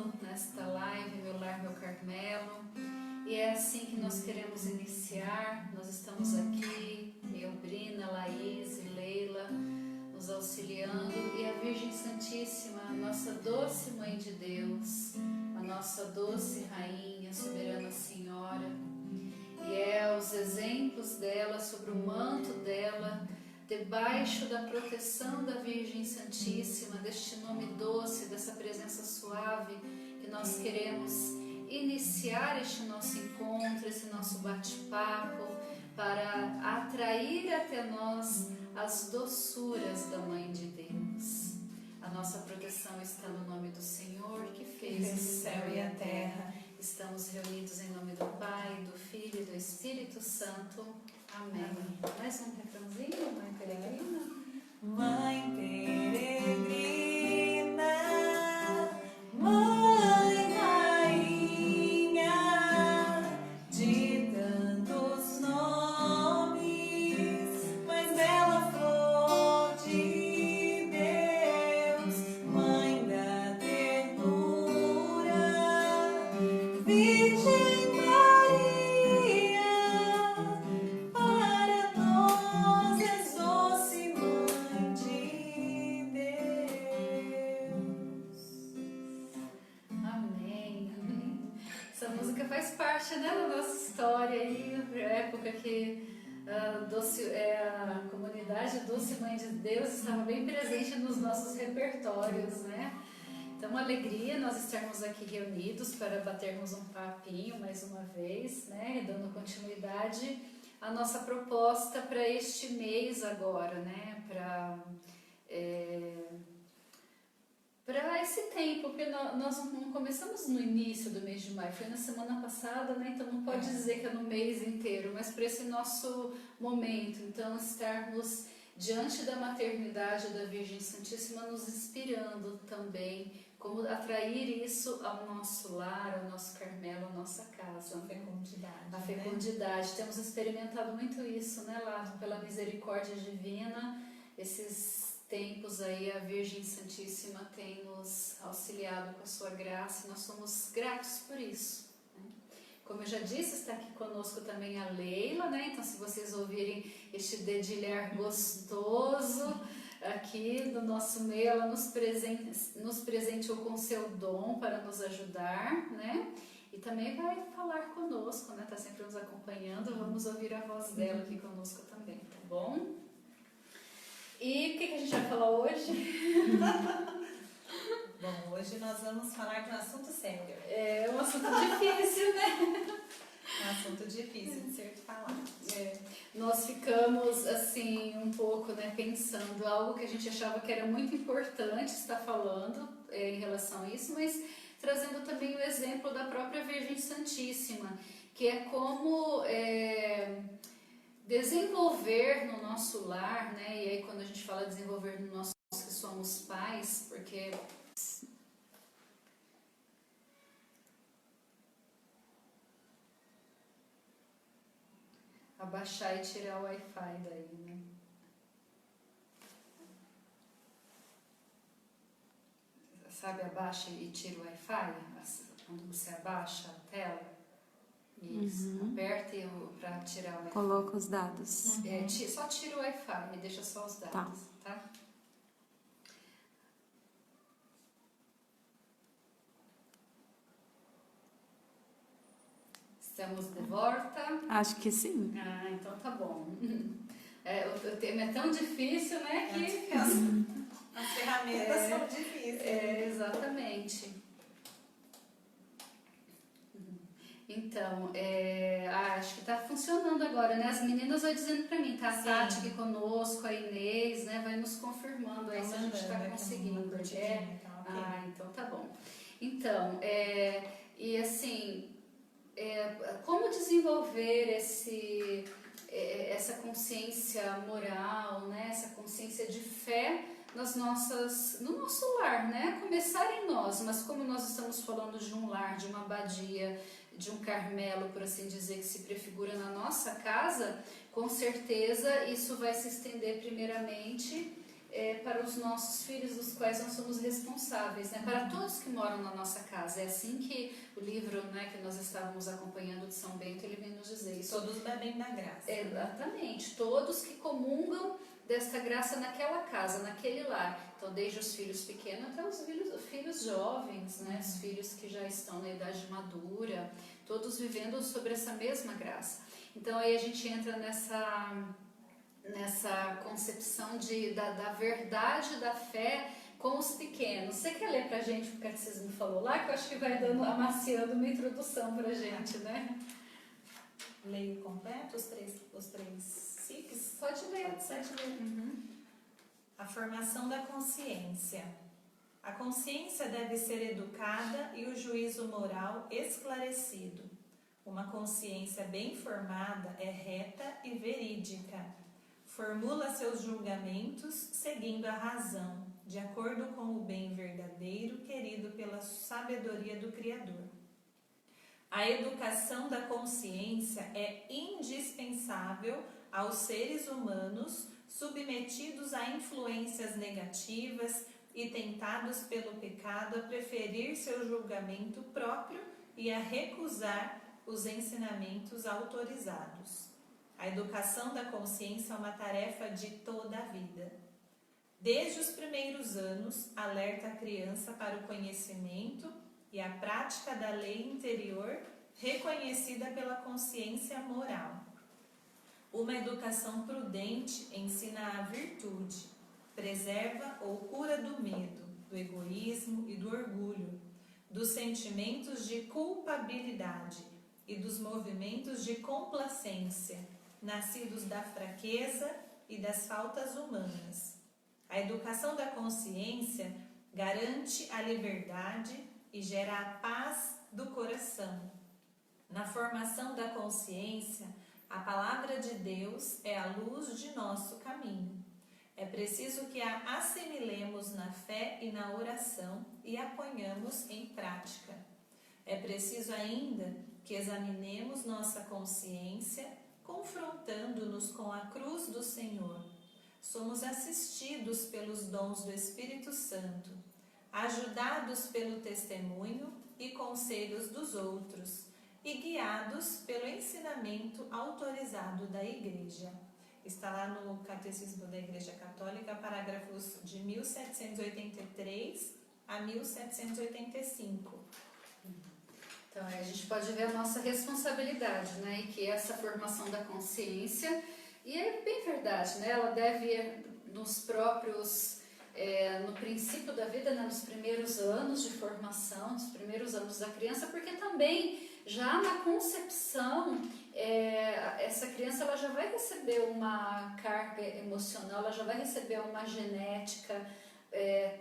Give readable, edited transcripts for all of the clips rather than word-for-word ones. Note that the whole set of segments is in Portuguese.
entrando nesta live, Meu Lar, Meu Carmelo, e é assim que nós queremos iniciar. Nós estamos aqui, eu, Brina, Laís e Leila, nos auxiliando, e a Virgem Santíssima, a nossa doce Mãe de Deus, a nossa doce Rainha, Soberana Senhora, e é os exemplos dela, sobre o manto dela, debaixo da proteção da Virgem Santíssima, deste nome doce, dessa presença suave, que nós queremos iniciar este nosso encontro, esse nosso bate-papo, para atrair até nós as doçuras da Mãe de Deus. A nossa proteção está no nome do Senhor, que fez o céu e a terra. Estamos reunidos em nome do Pai, do Filho e do Espírito Santo. Amém. Mais um refrãozinho, Mãe Peregrina? Mãe peregrina, Mãe rainha, de tantos nomes, mais bela flor de Deus, Mãe da ternura, Virgem faz parte, né, da nossa história aí, a época que a comunidade Doce Mãe de Deus estava bem presente nos nossos repertórios, né? Então, uma alegria nós estarmos aqui reunidos para batermos um papinho mais uma vez, né, dando continuidade à nossa proposta para este mês agora, né, para esse tempo, porque nós não começamos no início do mês de maio, foi na semana passada, né? Então não pode dizer que é no mês inteiro, mas para esse nosso momento, então estarmos diante da maternidade da Virgem Santíssima, nos inspirando também, como atrair isso ao nosso lar, ao nosso Carmelo, à nossa casa. A fecundidade. Temos experimentado muito isso, né, Lázaro? Pela misericórdia divina, esses tempos aí a Virgem Santíssima tem nos auxiliado com a sua graça e nós somos gratos por isso, né? Como eu já disse, está aqui conosco também a Leila, né? Então, se vocês ouvirem este dedilhar gostoso aqui no nosso meio, ela nos presenteou com seu dom para nos ajudar, né? E também vai falar conosco, né? Está sempre nos acompanhando, vamos ouvir a voz dela aqui conosco também, tá bom? E o que a gente vai falar hoje? Bom, hoje nós vamos falar de um assunto sério. É um assunto difícil, né? Um assunto difícil de ser falado. Nós ficamos, assim, um pouco, né, pensando algo que a gente achava que era muito importante estar falando em relação a isso, mas trazendo também o exemplo da própria Virgem Santíssima, que é como desenvolver no nosso lar, né? E aí quando a gente fala desenvolver no nosso lar, que somos pais, porque abaixar e tirar o Wi-Fi daí, né? Sabe, abaixa e tira o Wi-Fi? Quando você abaixa a tela, isso, aperta para tirar o Wi-Fi. Coloca os dados. Só tira o Wi-Fi e deixa só os dados, tá? Estamos de volta? Acho que sim. Ah, então tá bom. O tema é tão difícil, né? Que as ferramentas são difíceis. Exatamente. Então, acho que tá funcionando agora, né? As meninas vão dizendo pra mim, tá? A Tati aqui conosco, a Inês, né? Vai nos confirmando aí se a gente tá conseguindo. Então tá bom. Então, e assim, como desenvolver essa consciência moral, né? Essa consciência de fé no nosso lar, né? Começar em nós, mas como nós estamos falando de um lar, de uma abadia, de um Carmelo, por assim dizer, que se prefigura na nossa casa, com certeza isso vai se estender primeiramente para os nossos filhos, dos quais nós somos responsáveis, né? Para todos que moram na nossa casa. É assim que o livro, né, que nós estávamos acompanhando de São Bento, ele vem nos dizer isso. Todos bebem da graça. Exatamente, todos que comungam desta graça naquela casa, naquele lar. Então, desde os filhos pequenos até os filhos jovens, né? Os filhos que já estão na idade madura, todos vivendo sobre essa mesma graça. Então, aí a gente entra nessa concepção da verdade da fé com os pequenos. Você quer ler pra gente o que o Catecismo falou lá? Que eu acho que vai amaciando uma introdução pra gente, né? Leio completo os três SICs? Pode ler. Pode ler. A formação da consciência. A consciência deve ser educada e o juízo moral esclarecido. Uma consciência bem formada é reta e verídica. Formula seus julgamentos seguindo a razão, de acordo com o bem verdadeiro querido pela sabedoria do Criador. A educação da consciência é indispensável aos seres humanos submetidos a influências negativas e tentados pelo pecado a preferir seu julgamento próprio e a recusar os ensinamentos autorizados. A educação da consciência é uma tarefa de toda a vida. Desde os primeiros anos, alerta a criança para o conhecimento e a prática da lei interior reconhecida pela consciência moral. Uma educação prudente ensina a virtude, preserva ou cura do medo, do egoísmo e do orgulho, dos sentimentos de culpabilidade e dos movimentos de complacência, nascidos da fraqueza e das faltas humanas. A educação da consciência garante a liberdade e gera a paz do coração. Na formação da consciência, a palavra de Deus é a luz de nosso caminho. É preciso que a assimilemos na fé e na oração e a ponhamos em prática. É preciso ainda que examinemos nossa consciência, confrontando-nos com a cruz do Senhor. Somos assistidos pelos dons do Espírito Santo, ajudados pelo testemunho e conselhos dos outros e guiados pelo ensinamento autorizado da Igreja. Está lá no Catecismo da Igreja Católica, parágrafos de 1783 a 1785. Então, a gente pode ver a nossa responsabilidade, né? E que essa formação da consciência, e é bem verdade, né? Ela deve ir nos próprios, no princípio da vida, né? Nos primeiros anos de formação, nos primeiros anos da criança, porque também já na concepção, essa criança ela já vai receber uma carga emocional, ela já vai receber uma genética,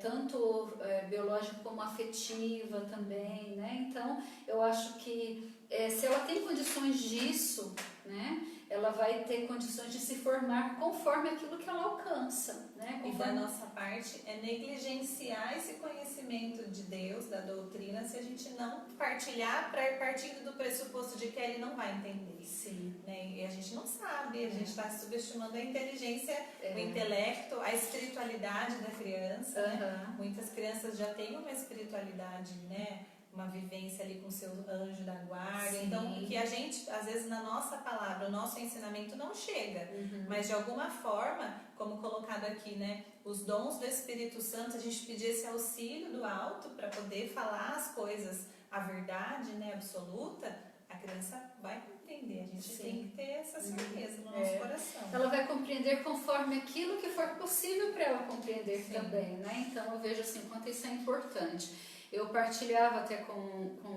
tanto biológica como afetiva também, né? Então, eu acho que se ela tem condições disso, né? Ela vai ter condições de se formar conforme aquilo que ela alcança, né? E da nossa parte é negligenciar esse conhecimento de Deus, da doutrina, se a gente não partilhar, partindo do pressuposto de que ele não vai entender. Sim. Né? E a gente não sabe, a gente está subestimando a inteligência, o intelecto, a espiritualidade da criança. Né? Muitas crianças já têm uma espiritualidade, né? Uma vivência ali com o seu anjo da guarda. Sim. Então, que a gente, às vezes, na nossa palavra, o nosso ensinamento não chega. Mas, de alguma forma, como colocado aqui, né? Os dons do Espírito Santo, a gente pedir esse auxílio do alto para poder falar as coisas, a verdade, né? Absoluta, a criança vai compreender. A gente tem que ter essa certeza no nosso coração. Ela vai compreender conforme aquilo que for possível para ela compreender também, né? Então, eu vejo assim, o quanto isso é importante. Eu partilhava até com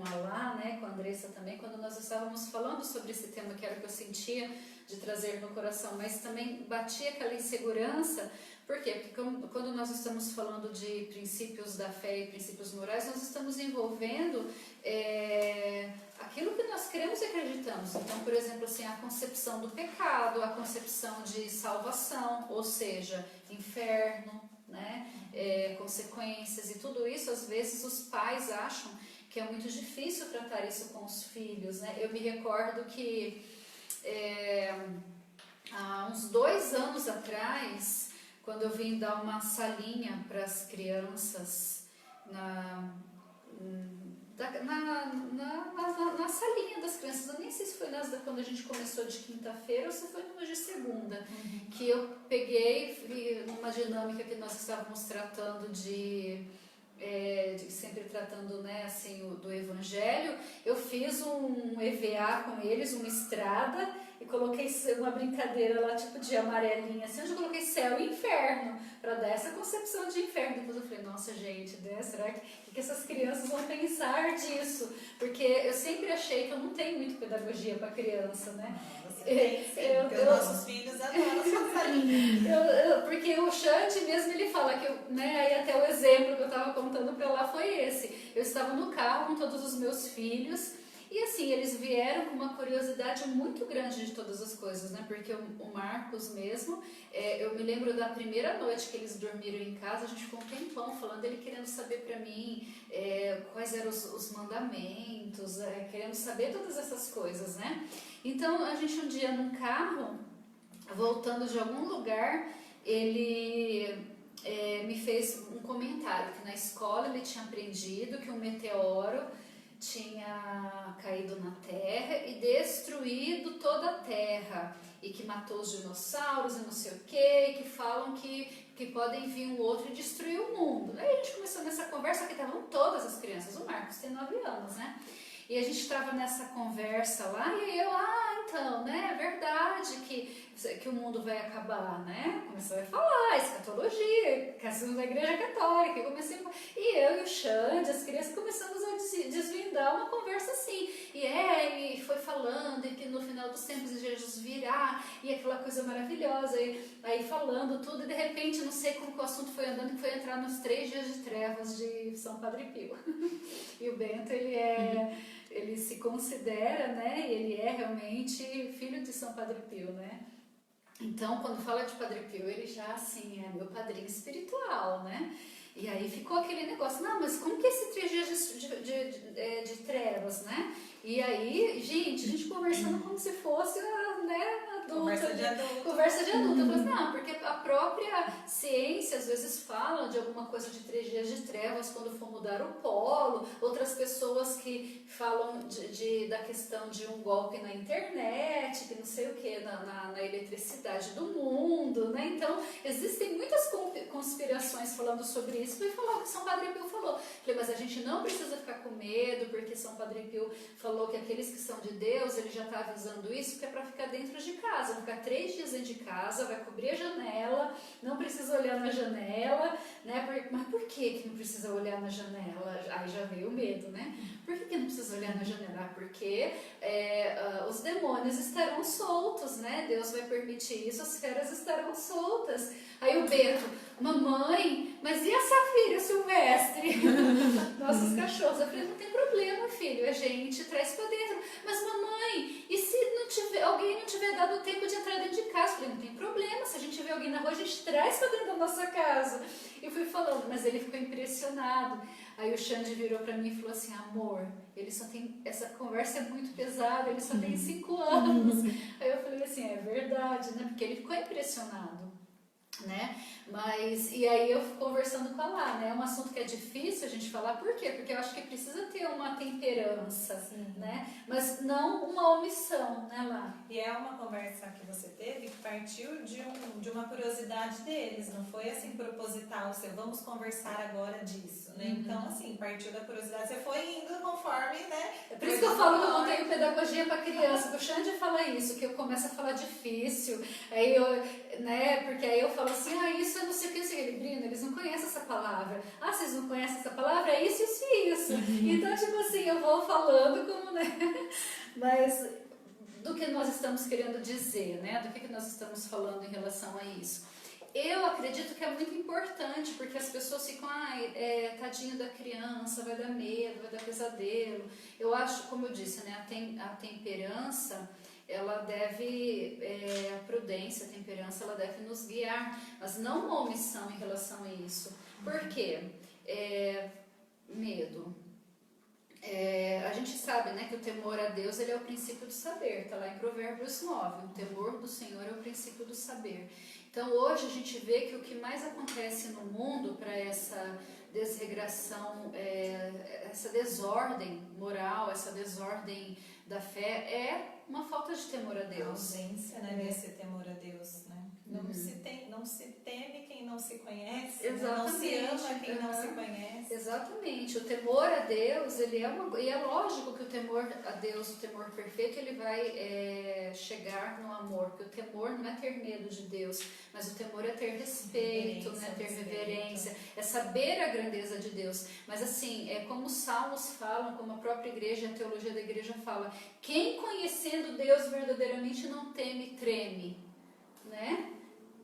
a Lá, né, com a Andressa também, quando nós estávamos falando sobre esse tema, que era o que eu sentia de trazer no coração, mas também batia aquela insegurança. Por quê? Porque quando nós estamos falando de princípios da fé e princípios morais, nós estamos envolvendo aquilo que nós cremos e acreditamos. Então, por exemplo, assim, a concepção do pecado, a concepção de salvação, ou seja, inferno, né? Consequências e tudo isso, às vezes os pais acham que é muito difícil tratar isso com os filhos, né? Eu me recordo que há uns 2 anos atrás quando eu vim dar uma salinha para as crianças na salinha das crianças. Eu nem sei se foi quando a gente começou de quinta-feira ou se foi no de segunda, que eu peguei numa dinâmica que nós estávamos tratando sempre tratando, né, assim, do Evangelho. Eu fiz um EVA com eles, uma estrada, e coloquei uma brincadeira lá, tipo de amarelinha, assim, onde eu coloquei céu e inferno, para dar essa concepção de inferno. Depois eu falei, nossa gente, né, será que essas crianças vão pensar disso? Porque eu sempre achei que eu não tenho muito pedagogia para criança, né? Você tem, sim, porque os nossos filhos adoram essa linha. Porque o Xande mesmo, ele fala que, né, aí até o exemplo que eu estava contando para lá foi esse. Eu estava no carro com todos os meus filhos, e assim, eles vieram com uma curiosidade muito grande de todas as coisas, né? Porque o Marcos mesmo, eu me lembro da primeira noite que eles dormiram em casa, a gente ficou um tempão falando, ele querendo saber pra mim quais eram os mandamentos, querendo saber todas essas coisas, né? Então, a gente um dia num carro, voltando de algum lugar, ele me fez um comentário que na escola ele tinha aprendido que um meteoro tinha caído na Terra e destruído toda a Terra, e que matou os dinossauros e não sei o que falam que podem vir um outro e destruir o mundo. Aí a gente começou nessa conversa, que estavam todas as crianças, o Marcos tem 9 anos, né? E a gente estava nessa conversa lá, e eu, então, né, é verdade que o mundo vai acabar, né? Comecei a falar, escatologia, caso da igreja católica, e eu e o Xande, as crianças, começamos a desvendar uma conversa assim, e foi falando, e que no final dos tempos Jesus virá, e aquela coisa maravilhosa, e aí falando tudo, e de repente, não sei como que o assunto foi andando, que foi entrar nos 3 dias de trevas de São Padre Pio. E o Bento, ele se considera, né, e ele é realmente filho de São Padre Pio, né? Então, quando fala de Padre Pio, ele já, assim, é meu padrinho espiritual, né? E aí ficou aquele negócio, não, mas como que é esse 3 dias de trevas, né? E aí, a gente conversando como se fosse, né, adulta. Conversa de adulto. Conversa de adulto. Eu falei assim, não, porque a própria ciência às vezes fala de alguma coisa de 3 dias de trevas quando for mudar o polo, outras pessoas que falam da questão de um golpe na internet, que não sei o que, na eletricidade do mundo, né? Então, existem muitas conspirações falando sobre isso, e falou que São Padre Pio falou. Falei, mas a gente não precisa ficar com medo, porque São Padre Pio falou que aqueles que são de Deus, ele já está avisando isso, que é para ficar dentro de casa, vai ficar 3 dias dentro de casa, vai cobrir a janela, não precisa olhar na janela, né? Mas por que não precisa olhar na janela? Aí já veio o medo, né? Por que não precisa olhar na janela? Porque os demônios estarão soltos, né? Deus vai permitir isso, as feras estarão soltas. Aí o Bento, mamãe, mas e a Safira Silvestre? Nossos cachorros. Eu falei, não tem problema, filho, a gente traz pra dentro. Mas mamãe, e se alguém não tiver dado tempo de entrar dentro de casa? Eu falei, não tem problema, se a gente vê alguém na rua, a gente traz pra dentro da nossa casa. Eu fui falando, mas ele ficou impressionado. Aí o Xande virou pra mim e falou assim, amor, ele só tem, essa conversa é muito pesada, ele só tem 5 anos. Aí eu falei assim, é verdade, né? Porque ele ficou impressionado, né? Mas, e aí eu conversando com a Lá, né? É um assunto que é difícil a gente falar, por quê? Porque eu acho que precisa ter uma temperança, né? Mas não uma omissão, né, Lá? E é uma conversa que você teve que partiu de uma curiosidade deles, não foi assim proposital, vamos conversar agora disso, né? Então, assim, partiu da curiosidade, você foi indo conforme, né? É por isso que eu falo que eu não tenho pedagogia para criança, o Xande fala isso, que eu começo a falar difícil, aí né? Porque aí eu falo assim, isso é não sei o que, Brina, eles não conhecem essa palavra. Ah, vocês não conhecem essa palavra? É isso, isso e isso. Então, tipo assim, eu vou falando como, né? Mas do que nós estamos querendo dizer, né? Do que nós estamos falando em relação a isso. Eu acredito que é muito importante, porque as pessoas ficam, tadinho da criança, vai dar medo, vai dar pesadelo. Eu acho, como eu disse, né? A temperança, ela deve, a prudência, a temperança, ela deve nos guiar, mas não uma omissão em relação a isso. Por quê? Medo. A gente sabe sabe, né, que o temor a Deus ele é o princípio do saber, está lá em Provérbios 9, o temor do Senhor é o princípio do saber. Então hoje a gente vê que o que mais acontece no mundo para essa desregração, essa desordem moral, essa desordem da fé é uma falta de temor a A Deus. ausência, né, desse temor a Deus, né? Não se teme quem não se conhece, né? Não se ama quem não se conhece. Exatamente, o temor a Deus, ele e é lógico que o temor a Deus, o temor perfeito, ele vai chegar no amor, porque o temor não é ter medo de Deus, mas o temor é ter respeito, né? Ter reverência, é saber a grandeza de Deus. Mas assim, é como os salmos falam, como a própria igreja, a teologia da igreja fala, quem conhecendo Deus verdadeiramente não teme e treme, né?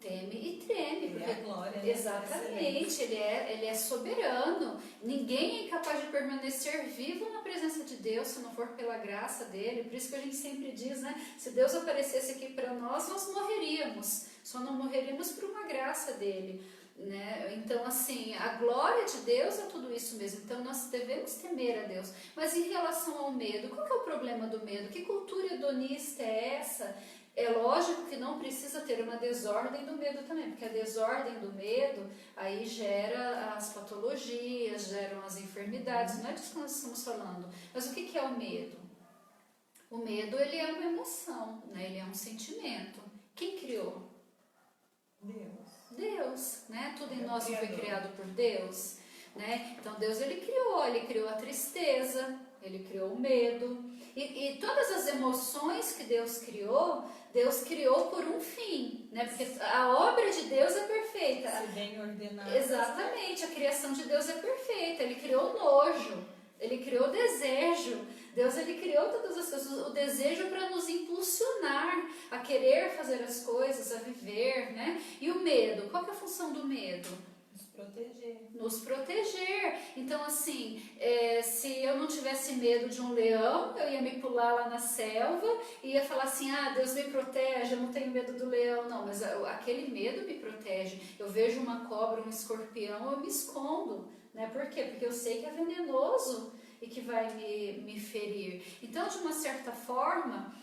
Teme e treme, porque a glória, né? exatamente, ele é soberano. Ninguém é incapaz de permanecer vivo na presença de Deus se não for pela graça dele. Por isso que a gente sempre diz, né? Se Deus aparecesse aqui para nós morreríamos. Só não morreríamos por uma graça dele, né? Então, assim, a glória de Deus é tudo isso mesmo. Então, nós devemos temer a Deus. Mas em relação ao medo, qual que é o problema do medo? Que cultura hedonista é essa? É lógico que não precisa ter uma desordem do medo também, porque a desordem do medo aí gera as patologias, geram as enfermidades, não é disso que nós estamos falando. Mas o que é o medo? O medo, ele é uma emoção, né? Ele é um sentimento. Quem criou? Deus, né? Tudo em nós foi criado por Deus, né? Então Deus, ele criou a tristeza, ele criou o medo, e todas as emoções que Deus criou por um fim, né? Porque a obra de Deus é perfeita. Se bem ordenada. Exatamente, a criação de Deus é perfeita. Ele criou o nojo, ele criou o desejo. Deus, ele criou todas as coisas, o desejo para nos impulsionar a querer fazer as coisas, a viver, né? E o medo, qual que é a função do medo? Nos proteger. Então, assim, se eu não tivesse medo de um leão, eu ia me pular lá na selva e ia falar assim, Deus me protege, eu não tenho medo do leão. Não, mas aquele medo me protege. Eu vejo uma cobra, um escorpião, eu me escondo, né? Por quê? Porque eu sei que é venenoso e que vai me ferir. Então, de uma certa forma,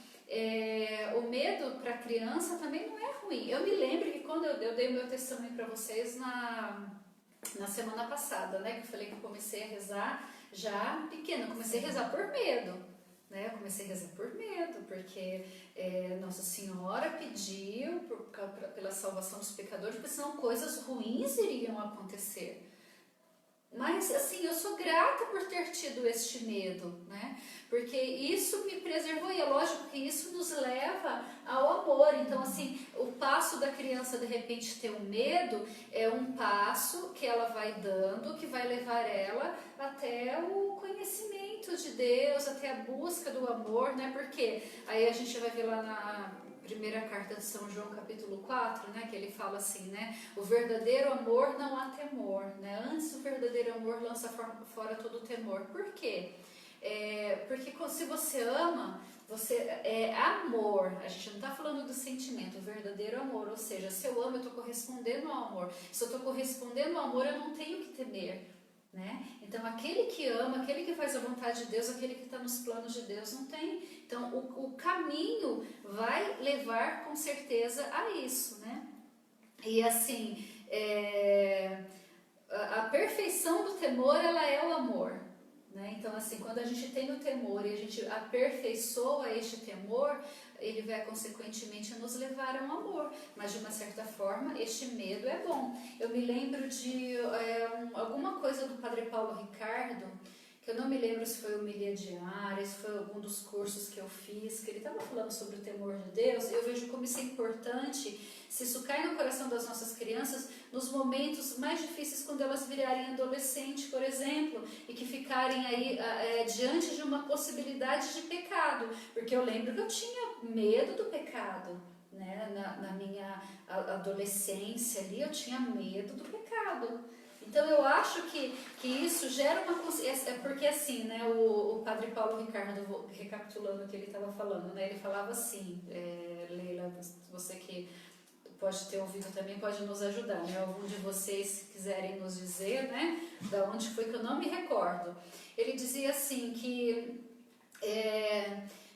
o medo para a criança também não é ruim. Eu me lembro que quando eu dei o meu testemunho para vocês na semana passada, né, que eu falei que eu comecei a rezar já pequena, comecei a rezar por medo, né, eu comecei a rezar por medo, porque Nossa Senhora pediu pela salvação dos pecadores, porque senão coisas ruins iriam acontecer. Mas, assim, eu sou grata por ter tido este medo, né? Porque isso me preservou e é lógico que isso nos leva ao amor. Então, assim, o passo da criança, de repente, ter um medo é um passo que ela vai dando, que vai levar ela até o conhecimento de Deus, até a busca do amor, né? Porque aí a gente vai ver lá na primeira carta de São João, capítulo 4, né, que ele fala assim, né, o verdadeiro amor não há temor, né, antes o verdadeiro amor lança fora todo o temor. Por quê? Porque se você ama, você é amor, a gente não está falando do sentimento, o verdadeiro amor, ou seja, se eu amo, eu estou correspondendo ao amor, se eu estou correspondendo ao amor, eu não tenho que temer. Né? Então aquele que ama, aquele que faz a vontade de Deus, aquele que está nos planos de Deus não tem. Então o caminho vai levar com certeza a isso, né? E assim, a perfeição do temor, ela é o amor, né? Então assim, quando a gente tem o temor e a gente aperfeiçoa este temor, ele vai consequentemente nos levar a um amor, mas de uma certa forma este medo é bom. Eu me lembro de alguma coisa do Padre Paulo Ricardo, que eu não me lembro se foi homilia diária, se foi algum dos cursos que eu fiz, que ele estava falando sobre o temor de Deus. Eu vejo como isso é importante, se isso cai no coração das nossas crianças, nos momentos mais difíceis, quando elas virarem adolescente, por exemplo, e que ficarem aí diante de uma possibilidade de pecado, porque eu lembro que eu tinha medo do pecado, né? Na minha adolescência ali, eu tinha medo do pecado. Então eu acho que isso gera uma consciência, porque assim, né, o Padre Paulo Ricardo, recapitulando o que ele estava falando, né, ele falava assim, Leila, você que pode ter ouvido também, pode nos ajudar, né, algum de vocês, se quiserem nos dizer, né, da onde foi que eu não me recordo. Ele dizia assim, que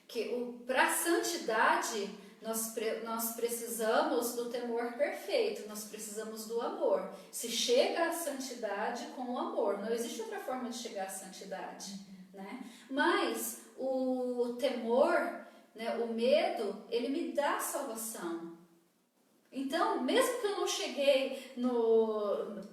que para a santidade nós precisamos do temor perfeito, nós precisamos do amor. Se chega à santidade com o amor, não existe outra forma de chegar à santidade, né? Mas o temor, né, o medo, ele me dá salvação. Então, mesmo que eu não cheguei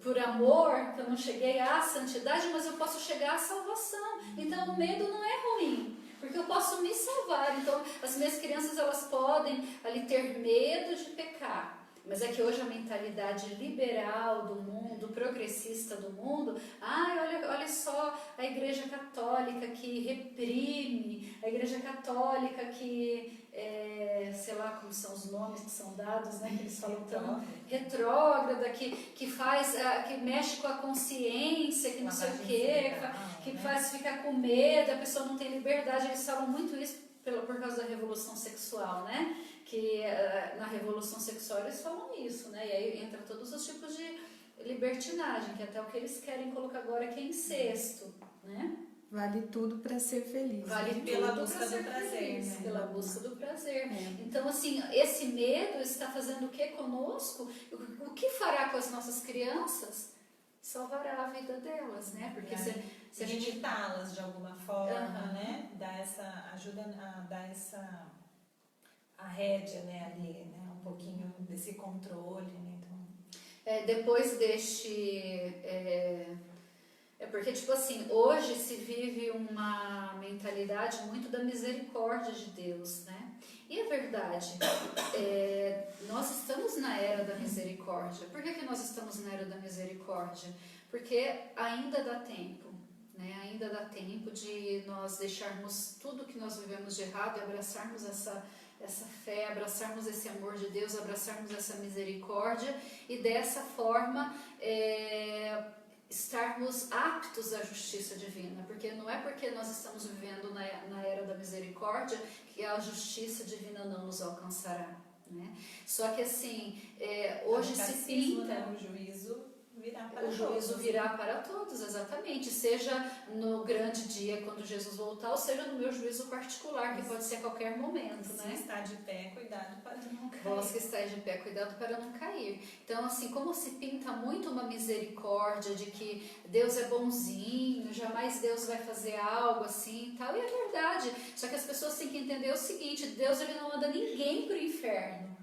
por amor, que eu não cheguei à santidade, mas eu posso chegar à salvação. Então, o medo não é ruim, porque eu posso me salvar. Então, as minhas crianças, elas podem ali ter medo de pecar. Mas é que hoje a mentalidade liberal do mundo, progressista do mundo, olha só a Igreja Católica que reprime, a Igreja Católica que, sei lá como são os nomes que são dados, né, que eles falam tão retrógrada, que mexe com a consciência, que não sei o quê, que faz ficar com medo, a pessoa não tem liberdade. Eles falam muito isso por causa da revolução sexual, né? Que na revolução sexual eles falam isso, né? E aí entra todos os tipos de libertinagem, que até o que eles querem colocar agora que é incesto, né? Vale tudo para ser feliz. Vale tudo pela busca para ser do prazer, feliz, né? pela busca do prazer. Então, assim, esse medo está fazendo o que conosco? O que fará com as nossas crianças? Salvará a vida delas, né? Porque se a gente limitá-las de alguma forma, né? Ajuda a dar a rédea, né, ali, né, um pouquinho desse controle, né, então... depois porque, tipo assim, hoje se vive uma mentalidade muito da misericórdia de Deus, né? E é verdade, nós estamos na era da misericórdia. Por que nós estamos na era da misericórdia? Porque ainda dá tempo, né? Ainda dá tempo de nós deixarmos tudo que nós vivemos de errado e abraçarmos essa fé, abraçarmos esse amor de Deus, abraçarmos essa misericórdia e dessa forma estarmos aptos à justiça divina, porque não é porque nós estamos vivendo na era da misericórdia que a justiça divina não nos alcançará, né? Só que assim, hoje se pinta... Né? O juízo virá para todos. O juízo virá para todos, exatamente. Seja no grande dia, quando Jesus voltar, ou seja no meu juízo particular, que pode ser a qualquer momento, né? Se está de pé, cuidado para não cair. Vós que estáis de pé, cuidado para não cair. Então, assim, como se pinta muito uma misericórdia de que Deus é bonzinho, jamais Deus vai fazer algo assim e tal, e é verdade. Só que as pessoas têm que entender o seguinte, Deus ele não manda ninguém para o inferno.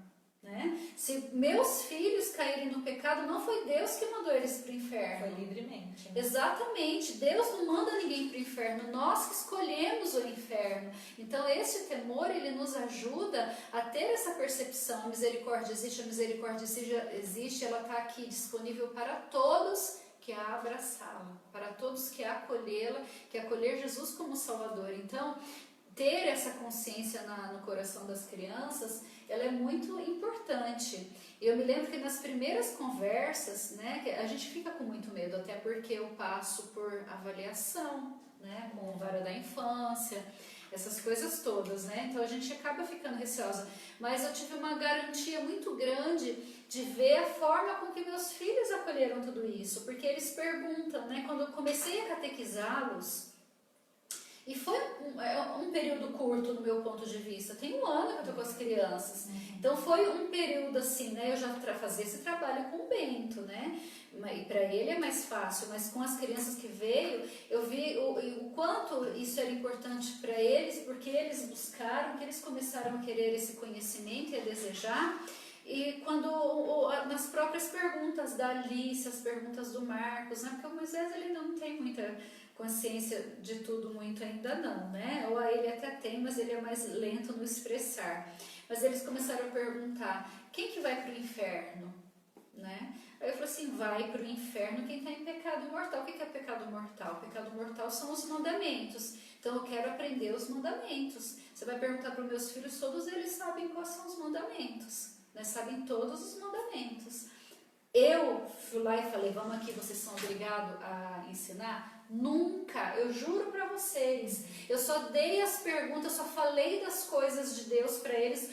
Né? Se meus filhos caírem no pecado, não foi Deus que mandou eles para o inferno. Foi livremente. Né? Exatamente. Deus não manda ninguém para o inferno. Nós que escolhemos o inferno. Então esse temor, ele nos ajuda a ter essa percepção. A misericórdia existe, ela está aqui disponível para todos que a abraçá-la, para todos que a acolhê-la, que acolher Jesus como Salvador. Então, ter essa consciência no coração das crianças, ela é muito importante. Eu me lembro que nas primeiras conversas, né, a gente fica com muito medo, até porque eu passo por avaliação, né, com vara da infância, essas coisas todas, né, então a gente acaba ficando receosa. Mas eu tive uma garantia muito grande de ver a forma com que meus filhos acolheram tudo isso, porque eles perguntam, né, quando eu comecei a catequizá-los, e foi um período curto no meu ponto de vista, tem 1 ano que eu estou com as crianças, então foi um período assim, né, eu já fazia esse trabalho com o Bento, né, e para ele é mais fácil, mas com as crianças que veio, eu vi o quanto isso era importante para eles, porque eles buscaram, que eles começaram a querer esse conhecimento e a desejar. E quando nas próprias perguntas da Alice, as perguntas do Marcos, né, porque o Moisés ele não tem muita consciência de tudo muito ainda não, né? Ou ele até tem, mas ele é mais lento no expressar. Mas eles começaram a perguntar, quem que vai para o inferno? Né? Aí eu falei assim, vai para o inferno quem está em pecado mortal. O que é pecado mortal? Pecado mortal são os mandamentos. Então eu quero aprender os mandamentos. Você vai perguntar para os meus filhos, todos eles sabem quais são os mandamentos. Né? Sabem todos os mandamentos. Eu fui lá e falei, vamos aqui, vocês são obrigados a ensinar? Nunca, eu juro para vocês. Eu só dei as perguntas, só falei das coisas de Deus para eles.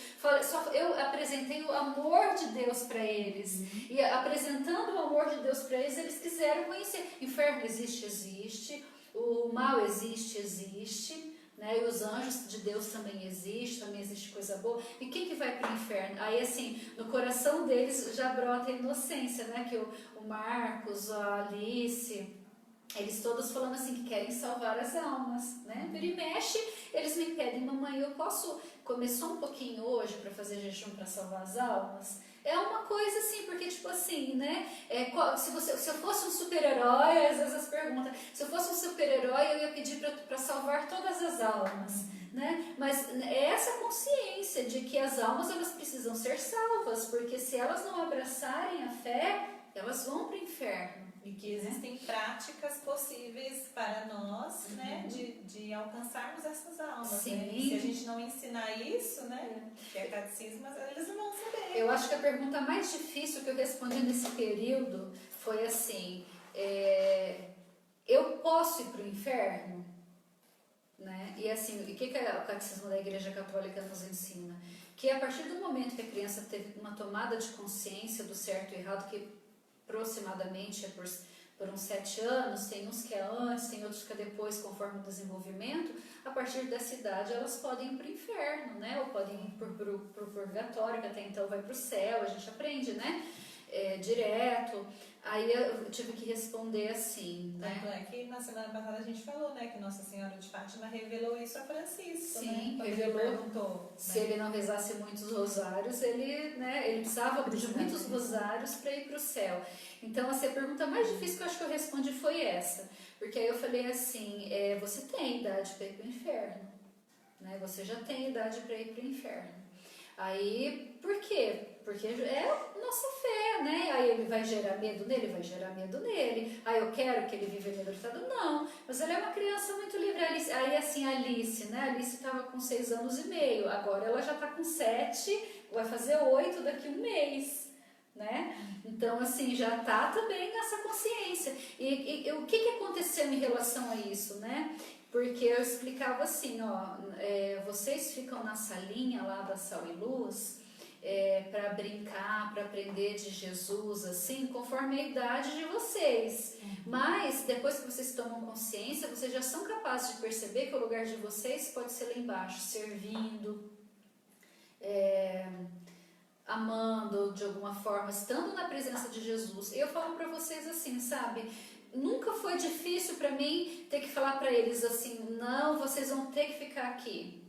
Eu apresentei o amor de Deus para eles. E apresentando o amor de Deus para eles, eles quiseram conhecer. Inferno existe, existe. O mal existe, existe. né? E os anjos de Deus também existe coisa boa. E quem que vai para o inferno? Aí assim, no coração deles já brota a inocência, né? Que o Marcos, a Alice, eles todos falando assim que querem salvar as almas, né? Vira e mexe, eles me pedem, mamãe, eu posso comer só um pouquinho hoje para fazer jejum para salvar as almas? É uma coisa assim, porque tipo assim, né? Se eu fosse um super-herói, às vezes as perguntas, se eu fosse um super-herói, eu ia pedir para salvar todas as almas, né? Mas é essa consciência de que as almas elas precisam ser salvas, porque se elas não abraçarem a fé, elas vão para o inferno. E que existem práticas possíveis para nós, né, de alcançarmos essas almas. Sim. Né? E se a gente não ensinar isso, né, que é catecismo, eles não vão saber. Eu acho que a pergunta mais difícil que eu respondi nesse período foi assim, eu posso ir para o inferno? Né? E assim, o que o Catecismo da Igreja Católica nos ensina? Que a partir do momento que a criança teve uma tomada de consciência do certo e errado, que aproximadamente é por uns 7 anos, tem uns que é antes, tem outros que é depois, conforme o desenvolvimento, a partir dessa idade elas podem ir para o inferno, né? Ou podem ir para o purgatório, que até então vai para o céu, a gente aprende, né? Direto. Aí eu tive que responder assim, né? Tanto é que na semana passada a gente falou, né, que Nossa Senhora de Fátima revelou isso a Francisco, Sim, né? Quando revelou. ele perguntou, Se ele não rezasse muitos rosários, ele precisava de muitos rosários para ir para o céu. Então, assim, a pergunta mais difícil que eu acho que eu respondi foi essa. Porque aí eu falei assim, você tem idade para ir para o inferno. Né? Você já tem idade para ir para o inferno. Aí, por quê? Porque é nossa fé, né? Aí ele vai gerar medo nele? Vai gerar medo nele. Aí eu quero que ele viva amedrontado? Não. Mas ele é uma criança muito livre. Aí assim, a Alice, né? A Alice estava com 6 anos e meio. Agora ela já está com 7, vai fazer 8 daqui a um mês. Né? Então, assim, já está também nessa consciência. E o que aconteceu em relação a isso, né? Porque eu explicava assim, vocês ficam na salinha lá da Sal e Luz para brincar, para aprender de Jesus, assim, conforme a idade de vocês. Mas, depois que vocês tomam consciência, vocês já são capazes de perceber que o lugar de vocês pode ser lá embaixo, servindo, amando de alguma forma, estando na presença de Jesus. E eu falo para vocês assim, sabe? Nunca foi difícil para mim ter que falar para eles assim, não, vocês vão ter que ficar aqui.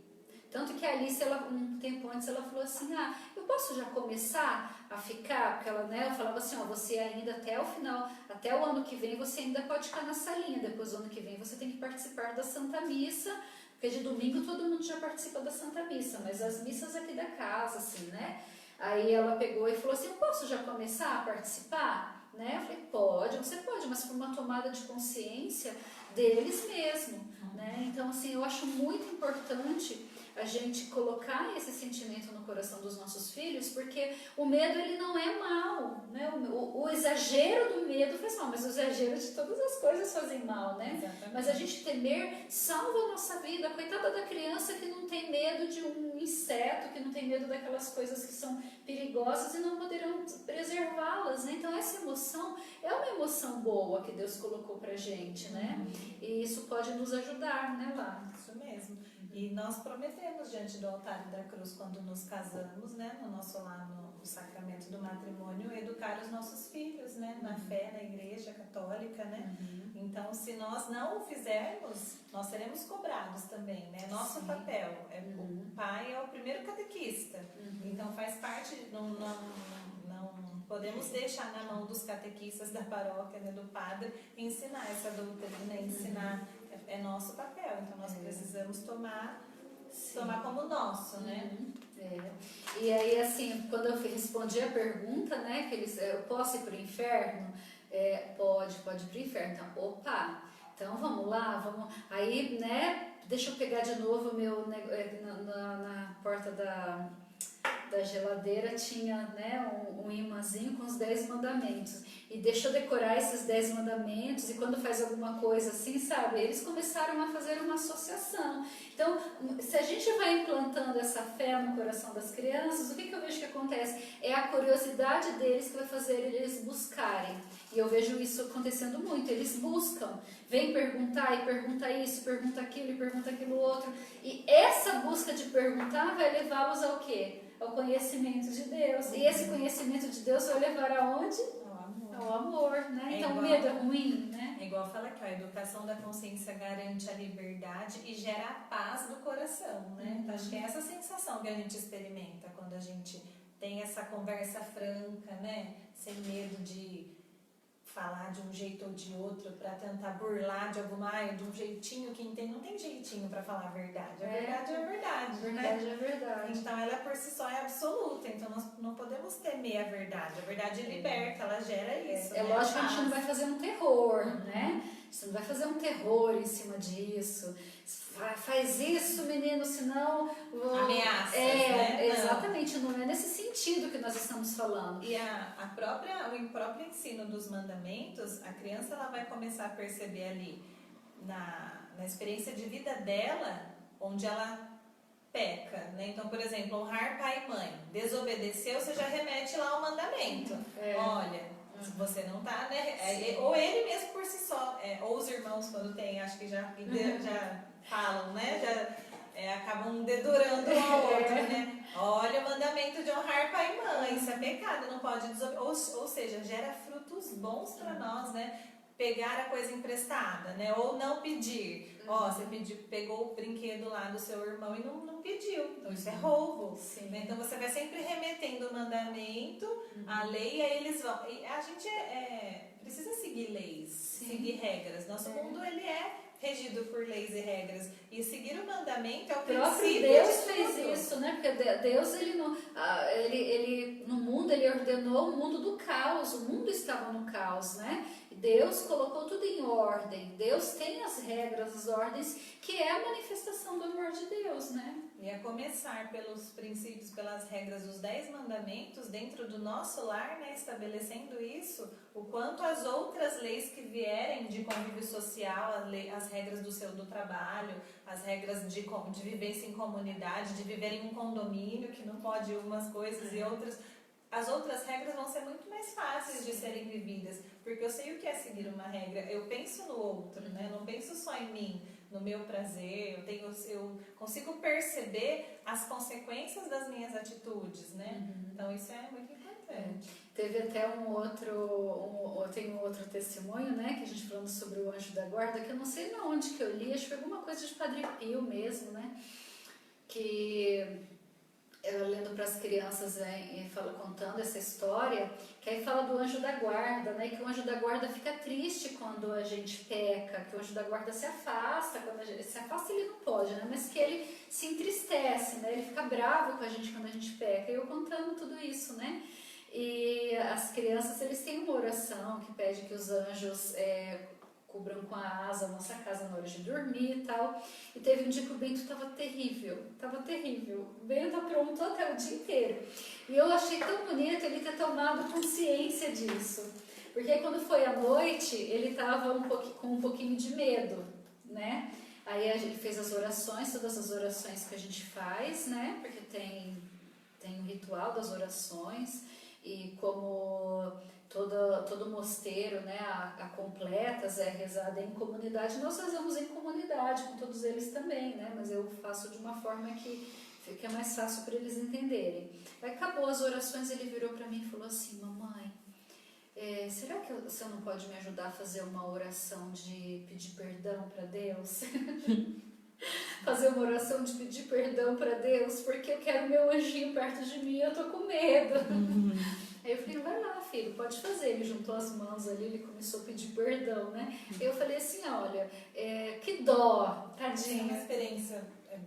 Tanto que a Alice, um tempo antes, ela falou assim, eu posso já começar a ficar? Porque eu falava assim, você ainda até o final, até o ano que vem, você ainda pode ficar na salinha. Depois do ano que vem, você tem que participar da Santa Missa, porque de domingo todo mundo já participa da Santa Missa, mas as missas aqui da casa, assim, né? Aí ela pegou e falou assim, eu posso já começar a participar? Né? Eu falei, você pode, mas por uma tomada de consciência deles mesmo. Né? Então, assim, eu acho muito importante a gente colocar esse sentimento no coração dos nossos filhos, porque o medo, ele não é mal, né? O exagero do medo faz mal, mas o exagero de todas as coisas fazem mal, né? Exatamente. Mas a gente temer salva a nossa vida. Coitada da criança que não tem medo de um inseto, que não tem medo daquelas coisas que são perigosas e não poderão preservá-las, né? Então essa emoção é uma emoção boa que Deus colocou pra gente, né? E isso pode nos ajudar, né, lá? Isso mesmo. E nós prometemos diante do altar da cruz, quando nos casamos, né, no nosso lar, no sacramento do matrimônio, educar os nossos filhos, né, na fé, na igreja católica, né. Então, se nós não o fizermos, nós seremos cobrados também, né. Nosso papel, o pai é o primeiro catequista, então faz parte, não podemos deixar na mão dos catequistas da paróquia, né, do padre, ensinar essa doutrina, ensinar. É nosso papel, então nós precisamos tomar como nosso, né? E aí, assim, quando eu respondi a pergunta, né, que eu posso ir para o inferno? Pode ir para o inferno. Então, opa, então vamos lá, vamos. Aí, né, deixa eu pegar de novo o meu, na porta da geladeira tinha, né, um imãzinho com os 10 mandamentos. E deixa eu decorar esses 10 mandamentos, e quando faz alguma coisa assim, sabe, eles começaram a fazer uma associação. Então, se a gente vai implantando essa fé no coração das crianças, o que eu vejo que acontece? É a curiosidade deles que vai fazer eles buscarem. E eu vejo isso acontecendo muito, eles buscam, vem perguntar, e pergunta isso, pergunta aquilo, e pergunta aquilo outro. busca de perguntar vai levá-los ao quê? Ao conhecimento de Deus. E esse conhecimento de Deus vai levar aonde? Ao amor, né? Então o medo é ruim, né? É igual fala que a educação da consciência garante a liberdade e gera a paz do coração, né? Então acho que é essa sensação que a gente experimenta quando a gente tem essa conversa franca, né? Sem medo de falar de um jeito ou de outro para tentar burlar de de um jeitinho que entende. Não tem jeitinho para falar a verdade. A verdade é a verdade, Verdade né? é verdade. Então ela por si só é absoluta. Então nós não podemos temer a verdade. A verdade liberta, ela gera isso. É né? lógico que a gente não vai fazer um terror, né? Você não vai fazer um terror em cima disso. Faz isso, menino, senão... Ameaças, né? Exatamente, não é nesse sentido que nós estamos falando. E o próprio ensino dos mandamentos, a criança ela vai começar a perceber ali, na experiência de vida dela, onde ela peca, né? Então, por exemplo, honrar pai e mãe. Desobedeceu, você já remete lá ao mandamento. Olha, se você não tá, né? Ou ele mesmo por si só, ou os irmãos quando tem, acho que já falam, né? Já acabam dedurando um ao outro, né? Olha o mandamento de honrar pai e mãe, isso é pecado, não pode desobedecer. Ou seja, gera frutos bons para nós, né? Pegar a coisa emprestada, né? Ou não pedir. Você pegou o brinquedo lá do seu irmão e não pediu. Então isso é roubo. Né? Então você vai sempre remetendo o mandamento, a lei, e aí eles vão. E a gente precisa seguir leis, seguir regras. Nosso mundo ele é regido por leis e regras. E seguir o mandamento é o princípio. Deus fez isso, né? Porque Deus, ele no mundo, ele ordenou o mundo do caos. O mundo estava no caos, né? Deus colocou tudo em ordem. Deus tem as regras, as ordens, que é a manifestação do amor de Deus, né? E a começar pelos princípios, pelas regras dos 10 mandamentos dentro do nosso lar, né? Estabelecendo isso, o quanto as outras leis que vierem de convívio social, as regras do trabalho, as regras de vivência em comunidade, de viver em um condomínio que não pode umas coisas e outras. As outras regras vão ser muito mais fáceis de serem vividas, porque eu sei o que é seguir uma regra. Eu penso no outro, né? Eu não penso só em mim, no meu prazer. Eu consigo perceber as consequências das minhas atitudes, né? Então isso é muito importante. Teve até tem um outro testemunho, né? Que a gente falando sobre o anjo da guarda, que eu não sei na onde que eu li, acho que foi alguma coisa de Padre Pio mesmo, né? Que ela lendo para as crianças, contando essa história, que aí fala do anjo da guarda, né? Que o anjo da guarda fica triste quando a gente peca, que o anjo da guarda se afasta, quando a gente se afasta ele não pode, né? Mas que ele se entristece, né? Ele fica bravo com a gente quando a gente peca. E eu contando tudo isso, né? E as crianças, eles têm uma oração que pede que os anjos cubram com a asa a nossa casa na hora de dormir e tal. E teve um dia que o Bento estava terrível. O Bento aprontou até o dia inteiro. E eu achei tão bonito ele ter tomado consciência disso. Porque aí, quando foi à noite, ele estava com um pouquinho de medo, né? Aí ele fez as orações, todas as orações que a gente faz, né? Porque tem um ritual das orações. E como todo mosteiro, né, a completas é rezada em comunidade, nós rezamos em comunidade com todos eles também, né, mas eu faço de uma forma que fica mais fácil para eles entenderem. Aí acabou as orações, ele virou para mim e falou assim: mamãe, será que você não pode me ajudar a fazer uma oração de pedir perdão para Deus? Fazer uma oração de pedir perdão para Deus, porque eu quero meu anjinho perto de mim e eu tô com medo. Aí eu falei: vai lá, filho, pode fazer. Ele juntou as mãos ali, ele começou a pedir perdão, né? Eu falei assim: olha, que dó, tadinho. É uma experiência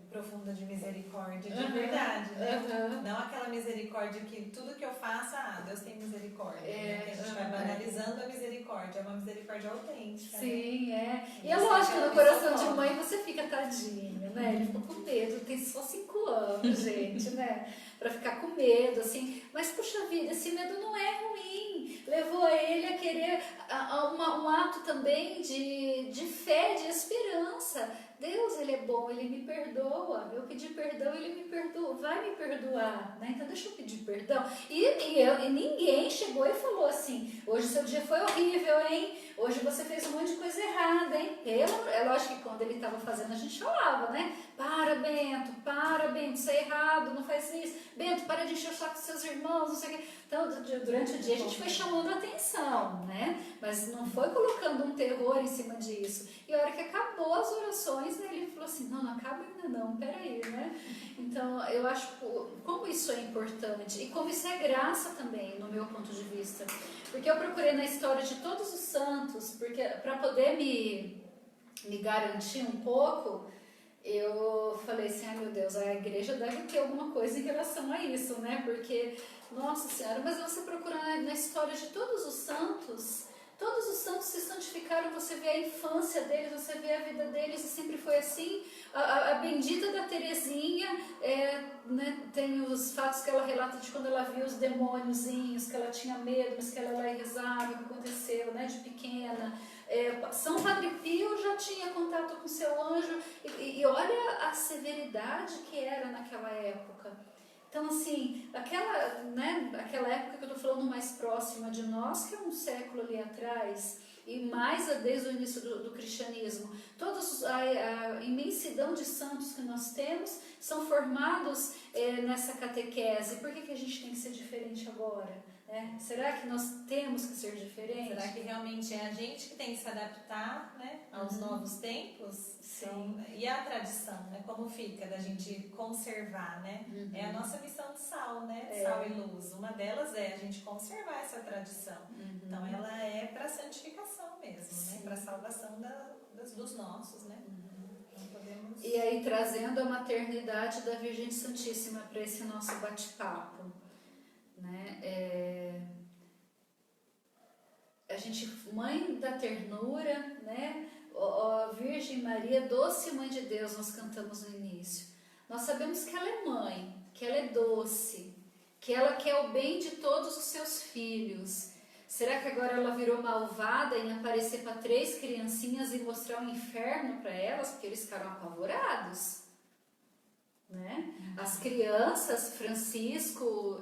profunda de misericórdia, de verdade, né? Não aquela misericórdia que tudo que eu faça, Deus tem misericórdia, né? Que a gente vai banalizando a misericórdia, é uma misericórdia autêntica. Sim, né? E é lógico, no coração de mãe você fica tadinho, né? Ele ficou com medo, tem só 5 anos, gente, né? Pra ficar com medo, assim. Mas, puxa vida, esse medo não é ruim. Levou ele a querer um ato também de fé, de esperança. Deus, ele é bom, ele me perdoa. Eu pedi perdão, ele me perdoa, vai me perdoar, né? Então deixa eu pedir perdão. E ninguém chegou e falou assim: hoje seu dia foi horrível, hein? Hoje você fez um monte de coisa errada, hein? É lógico que quando ele estava fazendo, a gente falava, né? Para, Bento, para, para de encher o saco dos seus irmãos, não sei o quê. Então, durante o dia a gente foi chamando a atenção, né? Mas não foi colocando um terror em cima disso. E a hora que acabou as orações, né, ele falou assim, não acaba ainda não, peraí, né? Então, eu acho como isso é importante e como isso é graça também, no meu ponto de vista. Porque eu procurei na história de todos os santos, porque para poder me garantir um pouco, eu falei assim, ai meu Deus, a igreja deve ter alguma coisa em relação a isso, né? Porque, nossa Senhora, mas você procura na história de todos os santos se santificaram, você vê a infância deles, você vê a vida deles, e sempre foi assim. A bendita da Terezinha, né, tem os fatos que ela relata de quando ela viu os demôniozinhos, que ela tinha medo, mas que ela lá rezava, o que aconteceu, né, de pequena. São Padre Pio já tinha contato com seu anjo, e olha a severidade que era naquela época. Então, assim, aquela época que eu estou falando mais próxima de nós, que é um século ali atrás, e mais desde o início do cristianismo, a imensidão de santos que nós temos são formados nessa catequese. Por que a gente tem que ser diferente agora? Será que nós temos que ser diferentes? Será que realmente é a gente que tem que se adaptar, né, aos novos tempos? Sim. Então, e a tradição, né? Como fica da gente conservar, né? É a nossa missão de sal, né? Sal e luz. Uma delas é a gente conservar essa tradição. Então ela é para santificação mesmo, né? Para salvação dos nossos, né? Não podemos... E aí trazendo a maternidade da Virgem Santíssima para esse nosso bate-papo, né? A gente, mãe da ternura, né? Ó Virgem Maria, doce Mãe de Deus, nós cantamos no início. Nós sabemos que ela é mãe, que ela é doce, que ela quer o bem de todos os seus filhos. Será que agora ela virou malvada em aparecer para 3 criancinhas e mostrar o inferno para elas, porque eles ficaram apavorados? Né? As crianças, Francisco,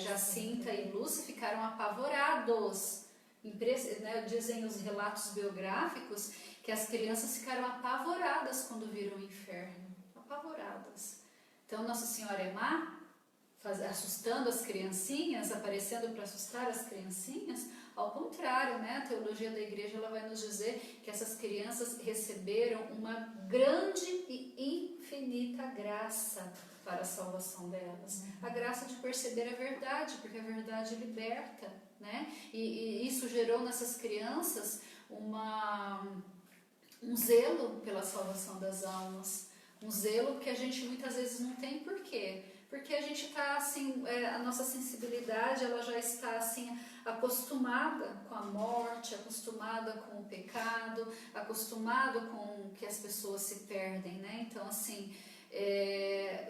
Jacinta e Lúcia, ficaram apavorados. Né, dizem os relatos biográficos que as crianças ficaram apavoradas quando viram o inferno, apavoradas. Então Nossa Senhora é má, assustando as criancinhas, aparecendo para assustar as criancinhas? Ao contrário, né? A teologia da igreja ela vai nos dizer que essas crianças receberam uma grande e infinita graça para a salvação delas. A graça de perceber a verdade, porque a verdade liberta, né? E isso gerou nessas crianças um zelo pela salvação das almas, um zelo que a gente muitas vezes não tem. Por quê? Porque a gente está assim, a nossa sensibilidade ela já está assim acostumada com a morte, acostumada com o pecado, acostumado com que as pessoas se perdem, né? Então assim,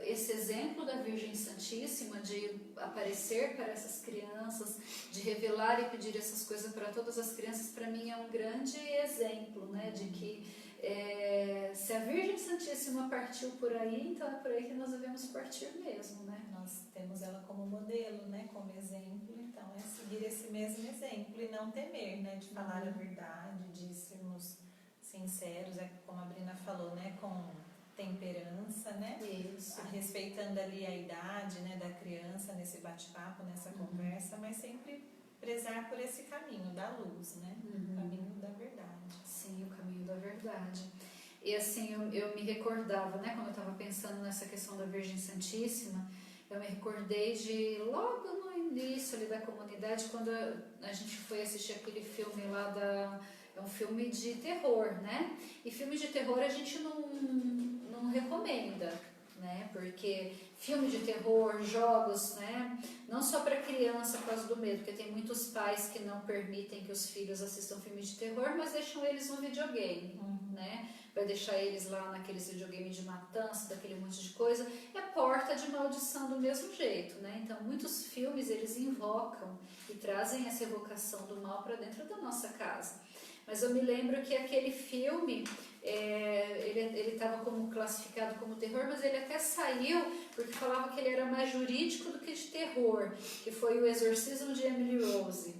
esse exemplo da Virgem Santíssima de aparecer para essas crianças, de revelar e pedir essas coisas para todas as crianças, para mim é um grande exemplo, né, de que se a Virgem Santíssima partiu por aí, então é por aí que nós devemos partir mesmo, né? Nós temos ela como modelo, né, como exemplo, então é seguir esse mesmo exemplo e não temer, né, de falar a verdade, de sermos sinceros, como a Brina falou, né, com temperança, né? Isso. Respeitando ali a idade, né, da criança nesse bate-papo, nessa conversa, mas sempre prezar por esse caminho da luz, né? O caminho da verdade. Sim, o caminho da verdade. E assim, eu me recordava, né, quando eu estava pensando nessa questão da Virgem Santíssima, eu me recordei de logo no início ali da comunidade, quando a gente foi assistir aquele filme lá é um filme de terror, né? E filme de terror a gente não recomenda, né? Porque filme de terror, jogos, né? Não só para criança por causa do medo, porque tem muitos pais que não permitem que os filhos assistam filme de terror, mas deixam eles no videogame, né? Vai deixar eles lá naqueles videogame de matança, daquele monte de coisa, é porta de maldição do mesmo jeito, né? Então muitos filmes eles invocam e trazem essa evocação do mal para dentro da nossa casa. Mas eu me lembro que aquele filme, ele estava como classificado como terror, mas ele até saiu porque falava que ele era mais jurídico do que de terror, que foi o Exorcismo de Emily Rose.